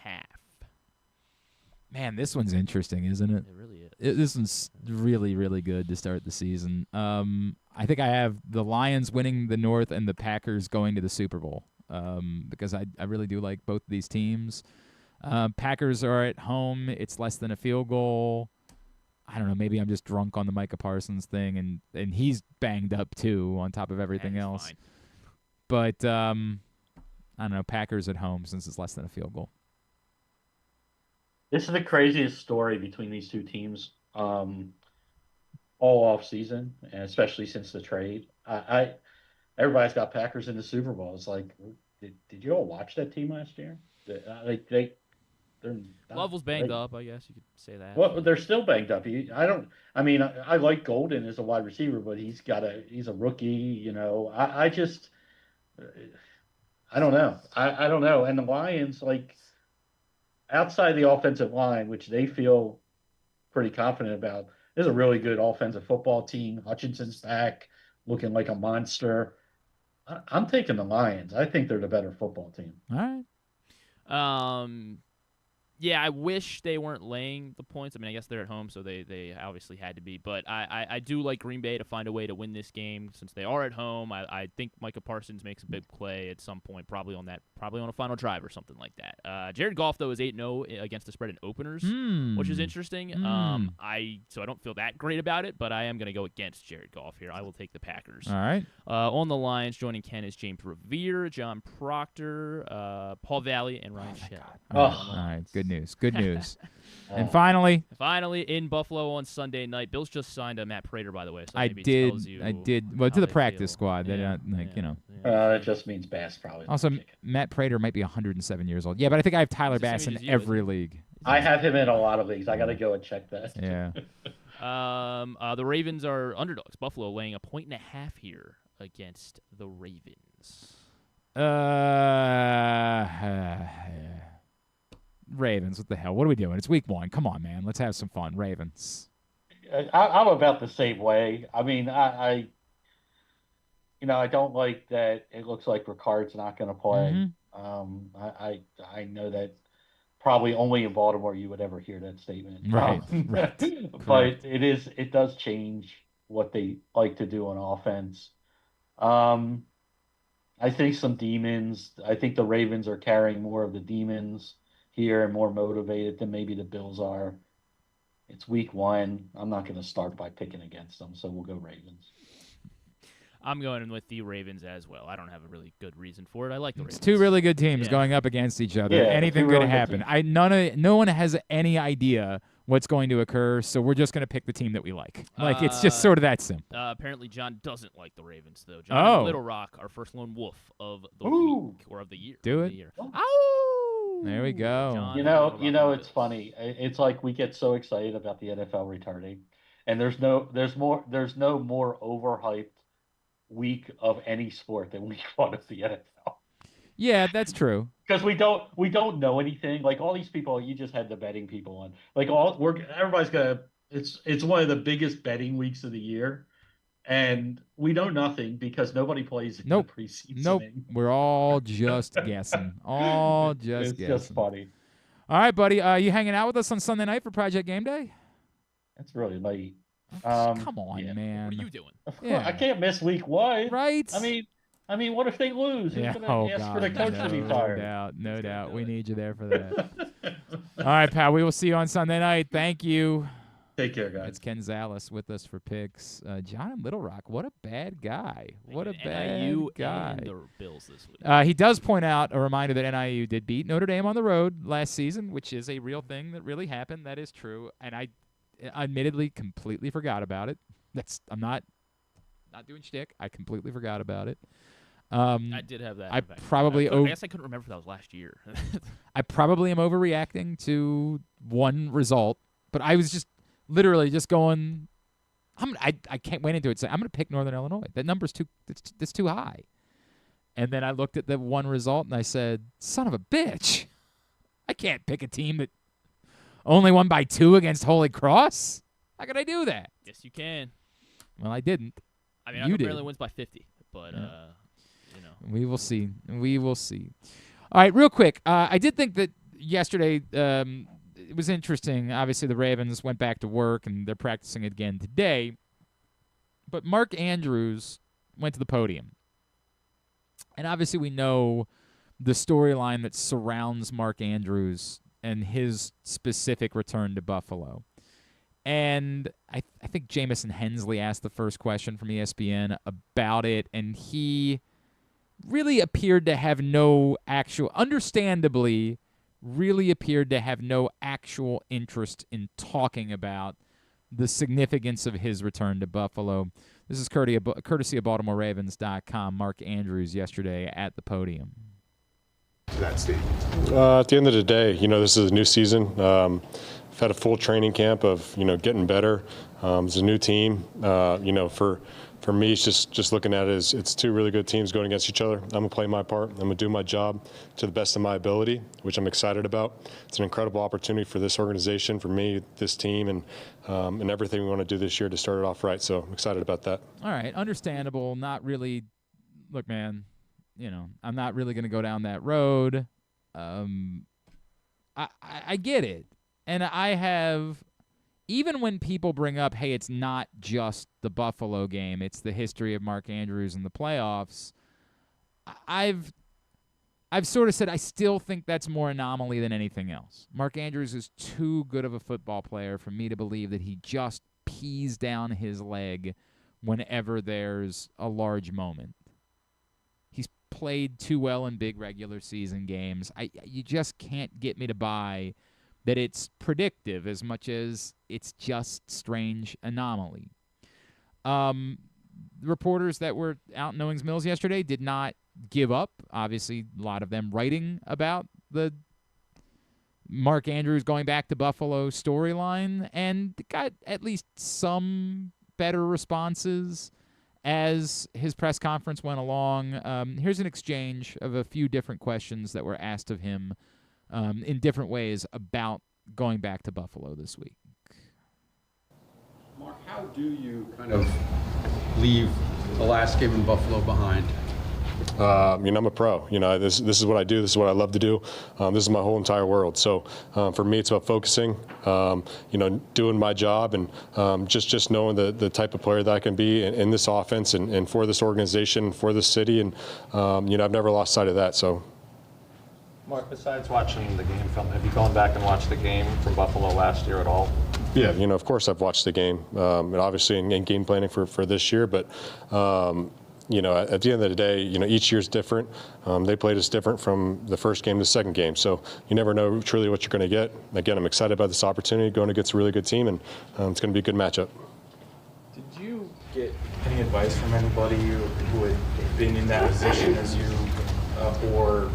Man, this one's interesting, isn't it? It really is. This one's really, really good to start the season. I think I have the Lions winning the North and the Packers going to the Super Bowl because I really do like both of these teams. Packers are at home. It's less than a field goal. I don't know. Maybe I'm just drunk on the Micah Parsons thing, and he's banged up too on top of everything else. Fine. But I don't know. Packers at home since it's less than a field goal. This is the craziest story between these two teams all off season, and especially since the trade. Everybody's got Packers in the Super Bowl. It's like, did you all watch that team last year? Love was banged up, I guess you could say that. Well, they're still banged up. I like Golden as a wide receiver, but he's a rookie. You know, I don't know. I don't know. And the Lions, like, outside the offensive line, which they feel pretty confident about, is a really good offensive football team. Hutchinson's back, looking like a monster. I'm taking the Lions. I think they're the better football team. All right. Yeah, I wish they weren't laying the points. I mean, I guess they're at home, so they obviously had to be. But I do like Green Bay to find a way to win this game since they are at home. I think Micah Parsons makes a big play at some point, probably on a final drive or something like that. Jared Goff, though, is 8-0 against the spread in openers, which is interesting. So I don't feel that great about it, but I am going to go against Jared Goff here. I will take the Packers. All right. On the Lions, joining Ken is James Revere, John Proctor, Paul Valley, and Ryan Shell. All right. Good news. And finally in Buffalo on Sunday night, Bills just signed Matt Prater, by the way. So I did. Well, to the practice squad. They're not It just means Bass probably. Also, Matt Prater might be 107 years old. Yeah, but I think I have Tyler Bass in every league. I have him in a lot of leagues. I got to go and check that. Yeah. The Ravens are underdogs. Buffalo laying 1.5 here against the Ravens. Ravens, what the hell? What are we doing? It's week 1. Come on, man. Let's have some fun. Ravens. I'm about the same way. I mean, I don't like that it looks like Ricard's not going to play. Mm-hmm. I know that probably only in Baltimore you would ever hear that statement. Right. But it does change what they like to do on offense. I think some demons. I think the Ravens are carrying more of the demons here and more motivated than maybe the Bills are. It's week 1. I'm not going to start by picking against them, so we'll go Ravens. I'm going with the Ravens as well. I don't have a really good reason for it. I like the Ravens. It's two really good teams going up against each other. Yeah, anything could happen. No one has any idea what's going to occur, so we're just going to pick the team that we like. It's just sort of that simple. Apparently, John doesn't like the Ravens, though. John Little Rock, our first lone wolf of the week or of the year. Do it. There we go. John, it's funny. It's like we get so excited about the NFL returning, and there's no more overhyped week of any sport than week 1 of the NFL. Yeah, that's true. Because we don't know anything. Like all these people, you just had the betting people on. Like everybody's gonna. It's one of the biggest betting weeks of the year, and we know nothing because nobody plays in the preseason. Nope. We're all just guessing. It's just funny. All right, buddy. You hanging out with us on Sunday night for Project Game Day? That's really late. Come on, man. What are you doing? Yeah. I can't miss week 1. Right. I mean, what if they lose? Who's going to ask for the coach to be fired? No doubt. We need you there for that. All right, pal. We will see you on Sunday night. Thank you. Take care, guys. It's Ken Zalis with us for picks. John in Little Rock, what a bad guy. What a bad NIU guy. and the Bills this week. He does point out a reminder that NIU did beat Notre Dame on the road last season, which is a real thing that really happened. That is true. And I admittedly completely forgot about it. I'm not doing shtick. I completely forgot about it. I did have that. I guess I couldn't remember if that was last year. I probably am overreacting to one result, but I was just literally just going. I can't went into it saying I'm going to pick Northern Illinois. That number's that's too high. And then I looked at the one result and I said, "Son of a bitch! I can't pick a team that only won by 2 against Holy Cross. How could I do that?" Yes, you can. Well, I didn't. I mean, you I did. barely wins by 50, but We will see. We will see. All right, real quick. I did think that yesterday it was interesting. Obviously, the Ravens went back to work, and they're practicing again today. But Mark Andrews went to the podium. And obviously, we know the storyline that surrounds Mark Andrews and his specific return to Buffalo. And I think Jamison Hensley asked the first question from ESPN about it, and he really appeared to have no understandably, really appeared to have no actual interest in talking about the significance of his return to Buffalo. This is courtesy of BaltimoreRavens.com. Mark Andrews yesterday at the podium. At the end of the day, this is a new season. I've had a full training camp of, getting better. It's a new team. For me, it's just looking at it as it's 2 really good teams going against each other. I'm going to play my part. I'm going to do my job to the best of my ability, which I'm excited about. It's an incredible opportunity for this organization, for me, this team, and everything we want to do this year to start it off right. So I'm excited about that. All right, understandable. Not really. Look, man, I'm not really going to go down that road. I get it. And I have, even when people bring up, hey, it's not just the Buffalo game, it's the history of Mark Andrews in the playoffs, I've sort of said I still think that's more anomaly than anything else. Mark Andrews is too good of a football player for me to believe that he just pees down his leg whenever there's a large moment. He's played too well in big regular season games. You just can't get me to buy that it's predictive as much as it's just strange anomaly. The reporters that were out in Owings Mills yesterday did not give up. Obviously, a lot of them writing about the Mark Andrews going back to Buffalo storyline, and got at least some better responses as his press conference went along. Here's an exchange of a few different questions that were asked of him in different ways about going back to Buffalo this week. Mark, how do you kind of leave the last game in Buffalo behind? I'm a pro. This is what I do. This is what I love to do. This is my whole entire world. So for me, it's about focusing, doing my job, and just knowing the type of player that I can be in this offense and for this organization, for this city. And, I've never lost sight of that. So. Mark, besides watching the game film, have you gone back and watched the game from Buffalo last year at all? Yeah, of course I've watched the game, and obviously in game planning for this year. But, at the end of the day, each year's different. They played us different from the first game to the second game. So you never know truly what you're going to get. Again, I'm excited about this opportunity, going against a really good team, and it's going to be a good matchup. Did you get any advice from anybody who had been in that position as you, or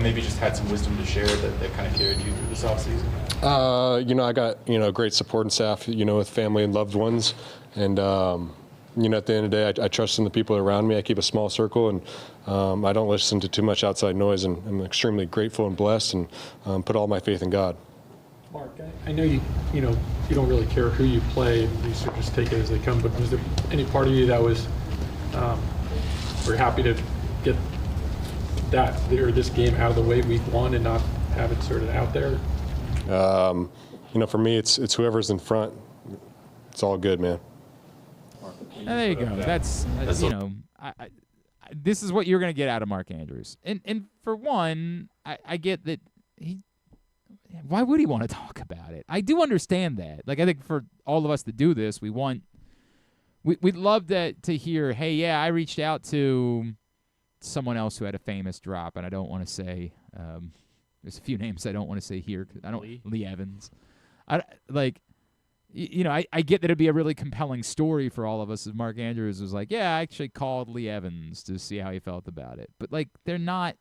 maybe just had some wisdom to share that kind of carried you through this offseason? I got, a great supporting staff, with family and loved ones. And, at the end of the day, I trust in the people around me. I keep a small circle, and I don't listen to too much outside noise. And I'm extremely grateful and blessed, and put all my faith in God. Mark, I know you don't really care who you play. You sort of just take it as they come. But was there any part of you that was very happy to get that or this game out of the way week 1 and not have it sort of out there? For me, it's whoever's in front. It's all good, man. There you go. That's this is what you're going to get out of Mark Andrews. And for one, I get that why would he want to talk about it? I do understand that. Like, I think for all of us that do this, we'd love to hear, hey, yeah, I reached out to someone else who had a famous drop, and I don't want to say, there's a few names I don't want to say here. Lee Evans. I get that it'd be a really compelling story for all of us if Mark Andrews was like, yeah, I actually called Lee Evans to see how he felt about it. But, like, they're not.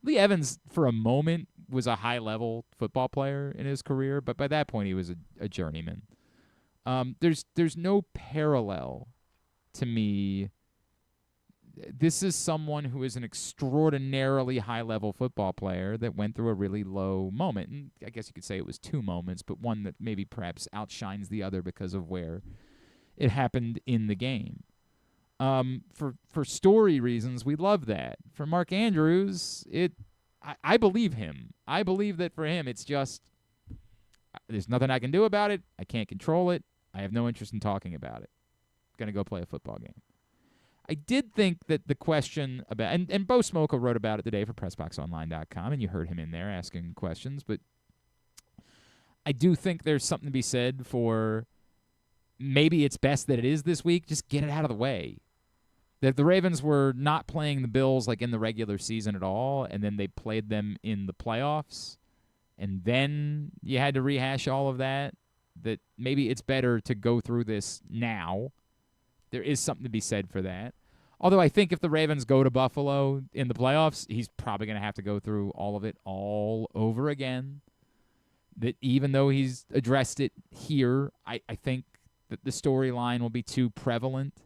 Lee Evans, for a moment, was a high-level football player in his career, but by that point he was a journeyman. There's no parallel to me. This is someone who is an extraordinarily high-level football player that went through a really low moment. And I guess you could say it was two moments, but one that maybe perhaps outshines the other because of where it happened in the game. For story reasons, we love that. For Mark Andrews, I believe him. I believe that for him, it's just there's nothing I can do about it. I can't control it. I have no interest in talking about it. I'm going to go play a football game. I did think that the question about, and Bo Smolka wrote about it today for PressBoxOnline.com, and you heard him in there asking questions, but I do think there's something to be said for maybe it's best that it is this week. Just get it out of the way. That the Ravens were not playing the Bills like in the regular season at all, and then they played them in the playoffs, and then you had to rehash all of that, that maybe it's better to go through this now. There is something to be said for that. Although I think if the Ravens go to Buffalo in the playoffs, he's probably going to have to go through all of it all over again. That even though he's addressed it here, I think that the storyline will be too prevalent.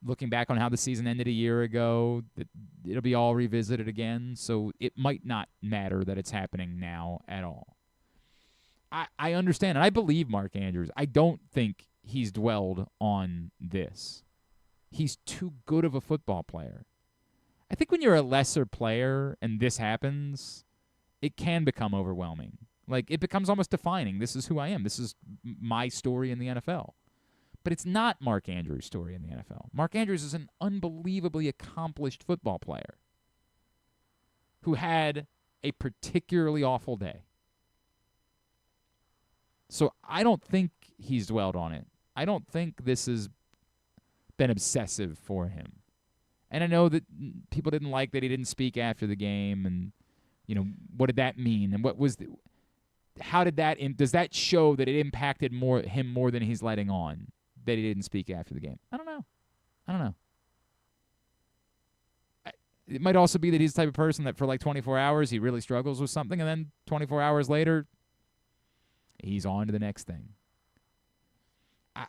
Looking back on how the season ended a year ago, that it'll be all revisited again. So it might not matter that it's happening now at all. I understand, and I believe Mark Andrews. I don't think he's dwelled on this. He's too good of a football player. I think when you're a lesser player and this happens, it can become overwhelming. Like, it becomes almost defining. This is who I am. This is my story in the NFL. But it's not Mark Andrews' story in the NFL. Mark Andrews is an unbelievably accomplished football player who had a particularly awful day. So I don't think he's dwelled on it. I don't think this has been obsessive for him. And I know that people didn't like that he didn't speak after the game, and what did that mean? And how did that does that show that it impacted him more than he's letting on that he didn't speak after the game? I don't know. It might also be that he's the type of person that for like 24 hours he really struggles with something, and then 24 hours later he's on to the next thing.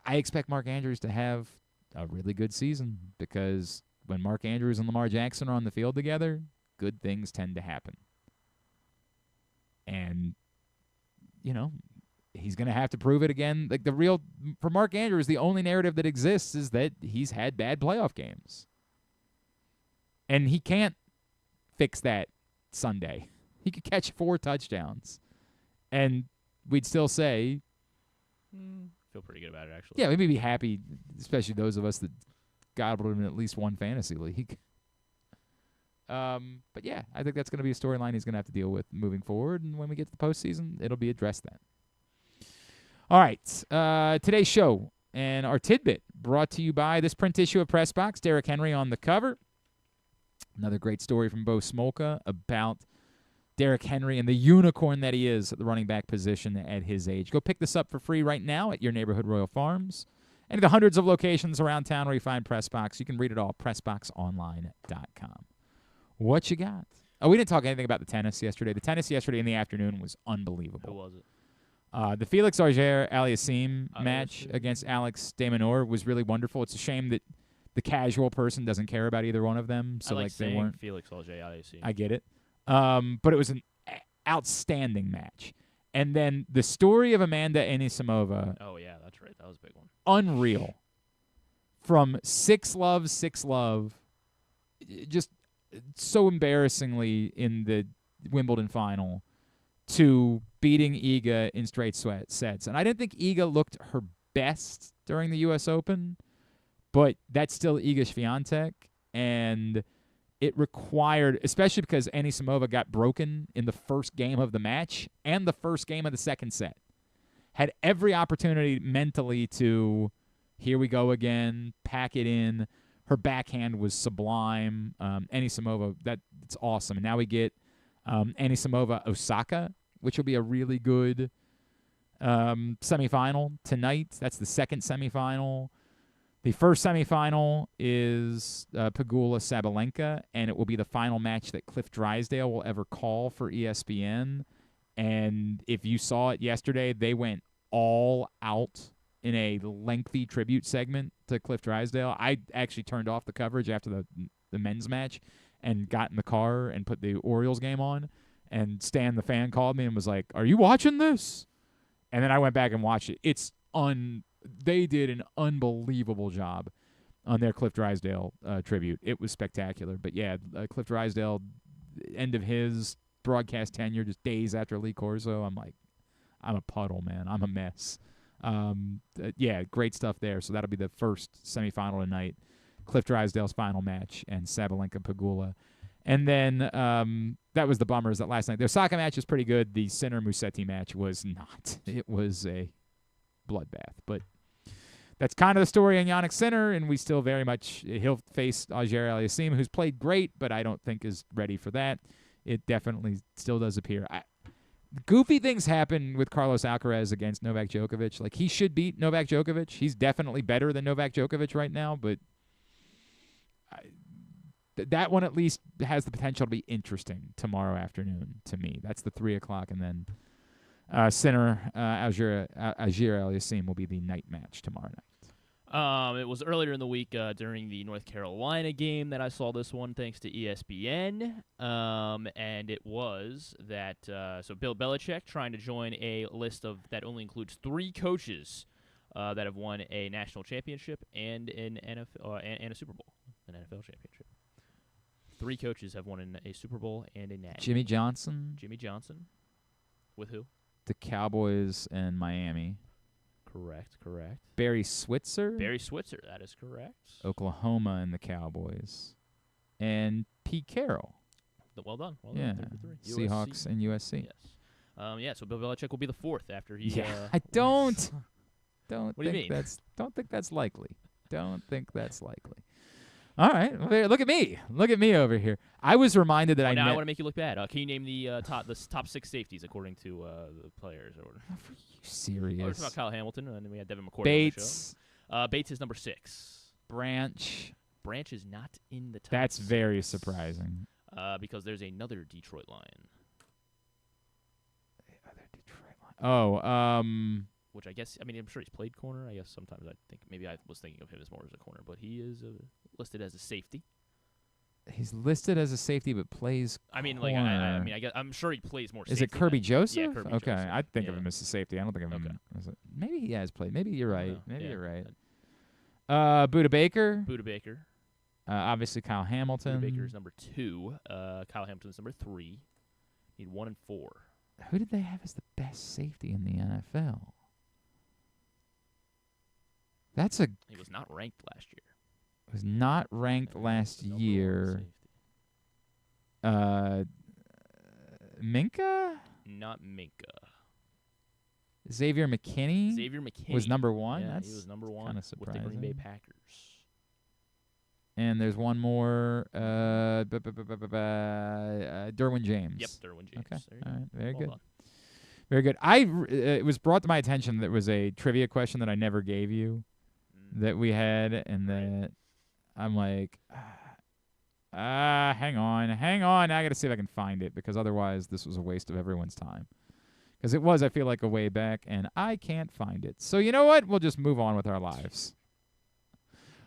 I expect Mark Andrews to have a really good season because when Mark Andrews and Lamar Jackson are on the field together, good things tend to happen. And, he's going to have to prove it again. Like for Mark Andrews, the only narrative that exists is that he's had bad playoff games. And he can't fix that Sunday. He could catch 4 touchdowns. And we'd still say, feel pretty good about it, actually. Yeah, we'd be happy, especially those of us that got him in at least one fantasy league. But yeah, I think that's going to be a storyline he's going to have to deal with moving forward. And when we get to the postseason, it'll be addressed then. All right, today's show and our tidbit brought to you by this print issue of Press Box. Derrick Henry on the cover. Another great story from Bo Smolka about Derrick Henry and the unicorn that he is at the running back position at his age. Go pick this up for free right now at your neighborhood Royal Farms. Any of the hundreds of locations around town where you find Press Box. You can read it all, PressBoxOnline.com. What you got? Oh, we didn't talk anything about the tennis yesterday. The tennis yesterday in the afternoon was unbelievable. Who was it? The Felix Auger-Aliassime match against Alex de Minaur was really wonderful. It's a shame that the casual person doesn't care about either one of them. So I like they weren't. Felix Auger-Aliassime. I get it. But it was an outstanding match. And then the story of Amanda Anisimova. Oh, yeah, that's right. That was a big one. Unreal. From 6-love, just so embarrassingly in the Wimbledon final, to beating Iga in straight sets. And I didn't think Iga looked her best during the U.S. Open, but that's still Iga Swiatek. And it required, especially because Anisimova got broken in the first game of the match and the first game of the second set. Had every opportunity mentally to, here we go again, pack it in. Her backhand was sublime. Anisimova, that's awesome. And now we get Anisimova Osaka, which will be a really good semifinal tonight. That's the second semifinal. The first semifinal is Pegula-Sabalenka, and it will be the final match that Cliff Drysdale will ever call for ESPN. And if you saw it yesterday, they went all out in a lengthy tribute segment to Cliff Drysdale. I actually turned off the coverage after the men's match and got in the car and put the Orioles game on. And Stan, the fan, called me and was like, "Are you watching this?" And then I went back and watched it. They did an unbelievable job on their Cliff Drysdale tribute. It was spectacular. But, yeah, Cliff Drysdale, end of his broadcast tenure, just days after Lee Corso, I'm like, I'm a puddle, man. I'm a mess. Yeah, great stuff there. So that'll be the first semifinal tonight. Cliff Drysdale's final match and Sabalenka Pegula. And then that was the bummer is that last night. Their Osaka match is pretty good. The Sinner Musetti match was not. It was a bloodbath. But that's kind of the story on Yannick Sinner, and we still very much he'll face Auger-Aliassime, who's played great, but I don't think is ready for that. It definitely still does appear. Goofy things happen with Carlos Alcaraz against Novak Djokovic. Like, he should beat Novak Djokovic. He's definitely better than Novak Djokovic right now, but that one at least has the potential to be interesting tomorrow afternoon to me. That's the 3 o'clock, and then Sinner Auger-Aliassime will be the night match tomorrow night. It was earlier in the week during the North Carolina game that I saw this one, thanks to ESPN. And it was that so Bill Belichick trying to join a list that only includes 3 coaches that have won a national championship and an NFL and a Super Bowl, an NFL championship. 3 coaches have won a Super Bowl and a national. Jimmy Johnson. Jimmy Johnson. With who? The Cowboys and Miami. Correct. Barry Switzer. That is correct. Oklahoma and the Cowboys. And Pete Carroll. Well done. Yeah. 3 Seahawks and USC. Yes. So Bill Belichick will be the 4th after he. Yeah. I don't. What do you mean? Don't think that's likely. Don't think that's likely. All right. Well, look at me. Look at me over here. I was reminded that now I want to make you look bad. Can you name the top 6 safeties according to the players? Are you serious? We're talking about Kyle Hamilton, and then we had Devin McCourty Bates. on the show. Bates is number 6. Branch is not in the top. That's 6. very surprising. Because there's another Detroit Lion. Which I guess, I'm sure he's played corner. I guess sometimes I think maybe I was thinking of him as more as a corner, but he is listed as a safety. He's listed as a safety, but plays corner. I guess I'm sure he plays more. Is it Kirby Joseph? Yeah, Kirby okay, Joseph. I think of him as a safety. I don't think of him as a. Maybe he has played. Maybe you're right. You're right. Buda Baker. Obviously, Kyle Hamilton. Buda Baker is number 2. Kyle Hamilton is number 3. Need 1 and 4. Who did they have as the best safety in the NFL? He was not ranked last year. Was not ranked last year. Minka? Not Minka. Xavier McKinney? Was number 1? Yeah, he was number 1 kind of with the surprising. Green Bay Packers. And there's one more. Derwin James. Yep, Derwin James. Okay. All right. Very Well good. done. Very good. It was brought to my attention that there was a trivia question that I never gave you that we had, and that I'm like, hang on. I got to see if I can find it, because otherwise this was a waste of everyone's time. Because it was, I feel like, a way back, and I can't find it. So you know what? We'll just move on with our lives.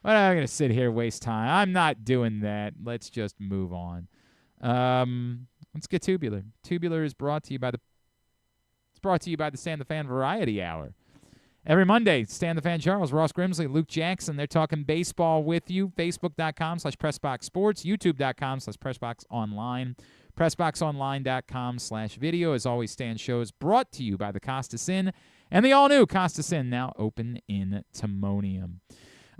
Well, I'm going to sit here waste time. I'm not doing that. Let's just move on. Let's get Tubular. Tubular is brought to you by the Stan the Fan Variety Hour. Every Monday, Stan the Fan Charles, Ross Grimsley, Luke Jackson, they're talking baseball with you. Facebook.com/PressBoxSports, YouTube.com/PressBoxOnline, PressBoxOnline.com/video. As always, Stan Shows brought to you by the Costas Inn and the all-new Costas Inn, now open in Timonium.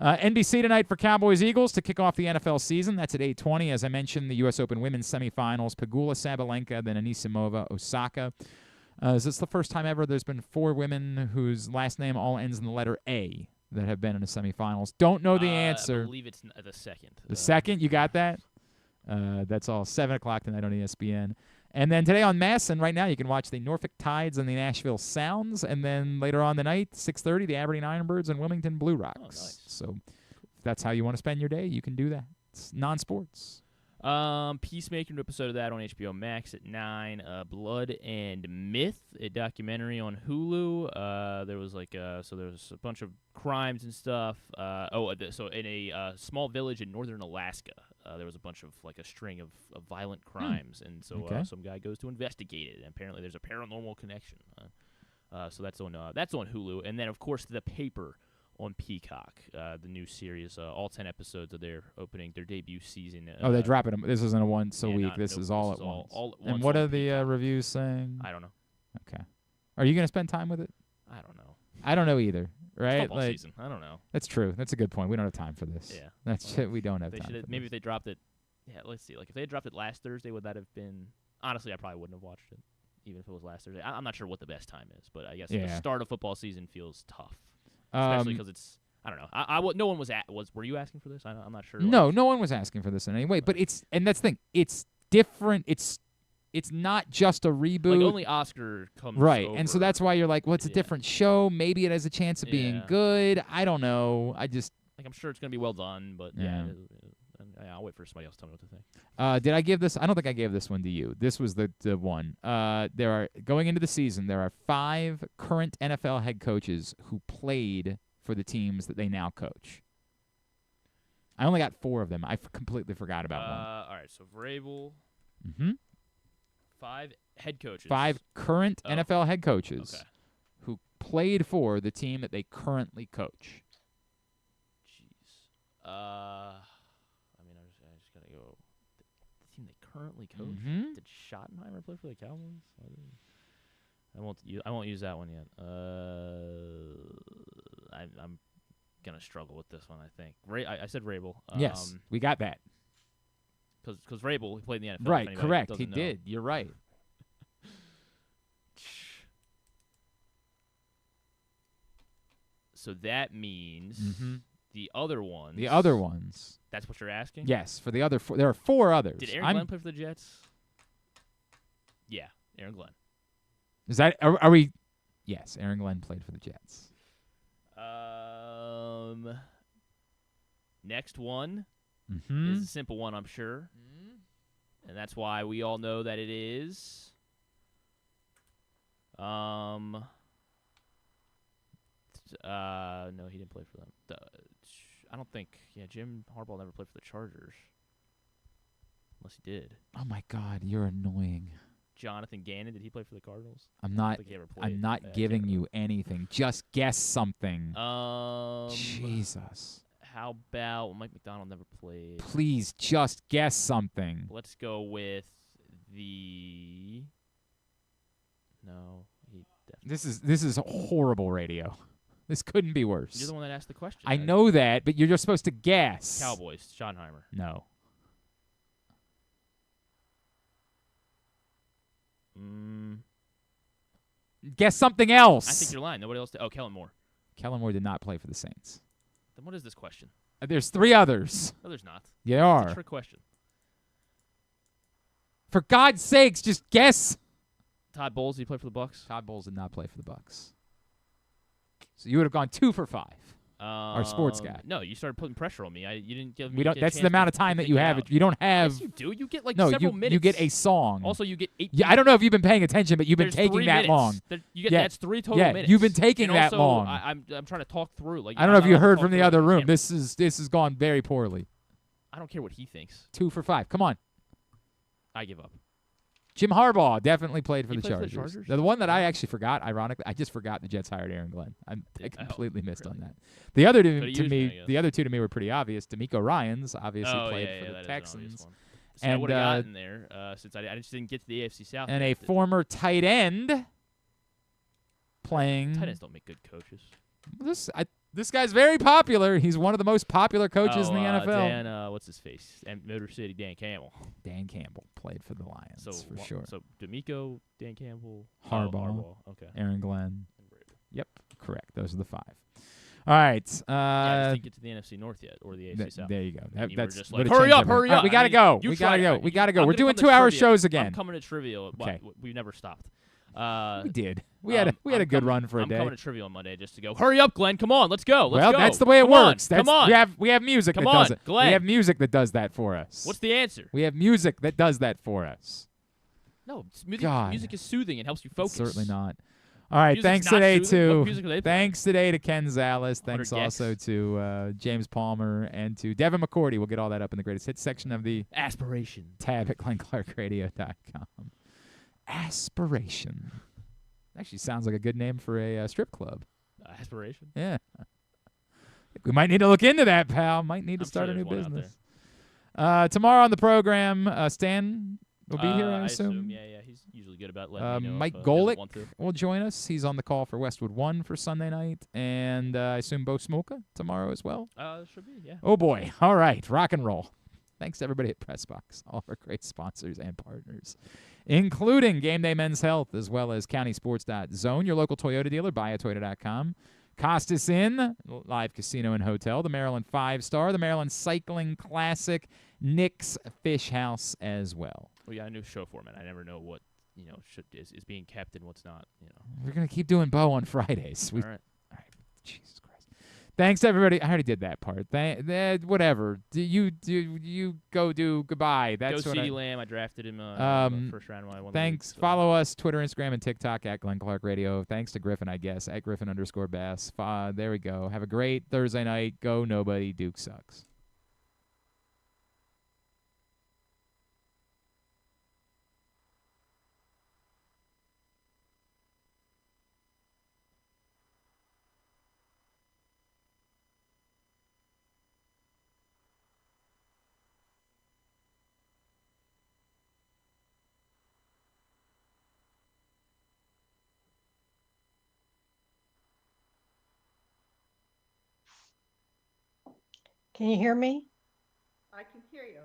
NBC tonight for Cowboys-Eagles to kick off the NFL season. That's at 8:20. As I mentioned, the U.S. Open women's semifinals, Pegula Sabalenka, then Anisimova, Osaka. Is this the first time ever there's been 4 women whose last name all ends in the letter A that have been in the semifinals? Don't know the answer. I believe it's the second. The second? You got that? That's all. 7 o'clock tonight on ESPN. And then today on Masson, right now, you can watch the Norfolk Tides and the Nashville Sounds. And then later on the night, 6:30, the Aberdeen Ironbirds and Wilmington Blue Rocks. Oh, nice. So if that's how you want to spend your day, you can do that. It's non-sports. Peacemaker, an episode of that on HBO Max at 9. Blood and Myth, a documentary on Hulu. There was there was a bunch of crimes and stuff. So in a small village in northern Alaska, there was a bunch of a string of violent crimes, and so some guy goes to investigate it. And apparently, there's a paranormal connection. So that's on Hulu, and then of course The Paper on Peacock, the new series, all 10 episodes of their debut season. They drop it. This isn't a once a week. This is all this at is once. all at once. And what on are the Peacock. reviews saying? I don't know. Okay. Are you going to spend time with it? I don't know. I don't know either. Right? Football season. I don't know. That's true. That's a good point. We don't have time for this. Yeah. That's we don't have They time. For maybe this. if they dropped it. Yeah, let's see. If they had dropped it last Thursday, would that have been? Honestly, I probably wouldn't have watched it, even if it was last Thursday. I'm not sure what the best time is, but I guess the start of football season feels tough, especially because it's. I don't know. No one was were you asking for this? I'm not sure. No one was asking for this in any way. But that's the thing. It's different. It's not just a reboot. Only Oscar comes right, over. and so that's why you're like, well, it's a different show. Maybe it has a chance of being good. I don't know. I just I'm sure it's gonna be well done, but I'll wait for somebody else to tell me what to think. Did I give this? I don't think I gave this one to you. This was the one. There are going into the season. There are 5 current NFL head coaches who played for the teams that they now coach. I only got 4 of them. I completely forgot about one. All right, so Vrabel. Mm-hmm. 5 head coaches. 5 current NFL head coaches who played for the team that they currently coach. Jeez. I just gotta go. The team they currently coach. Mm-hmm. Did Schottenheimer play for the Cowboys? I won't use that one yet. I'm gonna struggle with this one. I think. I said Vrabel. Yes, we got that. Because Vrabel, he played in the NFL. Right, correct. He did. You're right. So that means the other ones. The other ones. That's what you're asking? Yes. For the other 4, there are 4 others. Did Aaron Glenn play for the Jets? Yeah, Aaron Glenn. Is that are we? Yes, Aaron Glenn played for the Jets. Next one is a simple one, I'm sure, and that's why we all know that it is. No, he didn't play for them. I don't think. Yeah, Jim Harbaugh never played for the Chargers, unless he did. Oh my God, you're annoying. Jonathan Gannon, did he play for the Cardinals? I'm not. I don't think he ever played. I'm not giving you anything. Just guess something. Jesus. How about Mike McDonald never played? Please, just guess something. Let's go with the. No, he definitely. This is horrible radio. This couldn't be worse. You're the one that asked the question. I know that, but you're just supposed to guess. Cowboys, Schottenheimer. No. Guess something else. I think you're lying. Nobody else did. Oh, Kellen Moore. Kellen Moore did not play for the Saints. Then what is this question? There's 3 others. No, there's not. There are. It's a trick question. For God's sakes, just guess. Todd Bowles, did he play for the Bucs? Todd Bowles did not play for the Bucs. So you would have gone 2 for 5. Our sports guy. No, you started putting pressure on me. You didn't give me. We don't. That's the amount of time that you have. You don't have. Yes, you do. You get like no, several minutes. You get a song. Also, you get 8. Yeah, I don't know if you've been paying attention, but you've been taking 3 that minutes. long. That's 3 total minutes. You've been taking and that also, long. I'm trying to talk through. Like I don't know if you heard from the other room. Him. This has gone very poorly. I don't care what he thinks. 2 for 5. Come on. I give up. Jim Harbaugh definitely played for the played Chargers. for the Chargers? The one that I actually forgot, ironically, I just forgot the Jets hired Aaron Glenn. I completely missed on that. The other two to me were pretty obvious. DeMeco Ryans obviously played for the Texans. See, I would have gotten there since I just didn't get to the AFC South. And a former tight end playing. Tight ends don't make good coaches. This guy's very popular. He's one of the most popular coaches in the NFL. Dan, what's his face? And Motor City, Dan Campbell. Dan Campbell played for the Lions, for sure. So D'Amico, Dan Campbell, Harbaugh. Okay. Aaron Glenn. Yep, correct. Those are the 5. All right. I just didn't get to the NFC North yet, or the AFC South. There you go. That's just like, hurry up. All right, we gotta go. We gotta go. We're doing 2-hour shows again. I'm coming to trivia. Okay. We've never stopped. We did. We had a good run for a day. I'm coming to trivia on Monday just to go. Hurry up, Glenn. Come on, let's go. Well, that's the way it works. Come on. We have music Come that on, does it. Glenn. We have music that does that for us. What's the answer? We have music that does that for us. No, music is soothing. It helps you focus. Certainly not. All right, thanks today to Ken Zalis. Thanks also to James Palmer and to Devin McCourty. We'll get all that up in the greatest hits section of the Aspiration tab at glennclarkradio.com. Aspiration. Actually sounds like a good name for a strip club. Aspiration? Yeah. We might need to look into that, pal. Might need to start a new business. Tomorrow on the program, Stan will be here, I assume. Yeah, he's usually good about letting me know. Mike Golick will join us. He's on the call for Westwood 1 for Sunday night. And I assume Bo Smolka tomorrow as well. Should be, yeah. Oh, boy. All right. Rock and roll. Thanks to everybody at PressBox, all of our great sponsors and partners, including Game Day Men's Health, as well as CountySports.zone, your local Toyota dealer, buyatoyota.com. Costas Inn, live casino and hotel, the Maryland 5-Star, the Maryland Cycling Classic, Nick's Fish House as well. We got a new show format. I never know what is being kept and what's not. We're gonna keep doing Bo on Fridays. All right. Jesus Christ. Thanks to everybody. I already did that part. Whatever. You go do goodbye. That's go what CeeDee Lamb. I drafted him in the first round when I won. Thanks. The league, so. Follow us Twitter, Instagram, and TikTok at Glenn Clark Radio. Thanks to Griffin, I guess, at Griffin_Bass. There we go. Have a great Thursday night. Go nobody. Duke sucks. Can you hear me? I can hear you.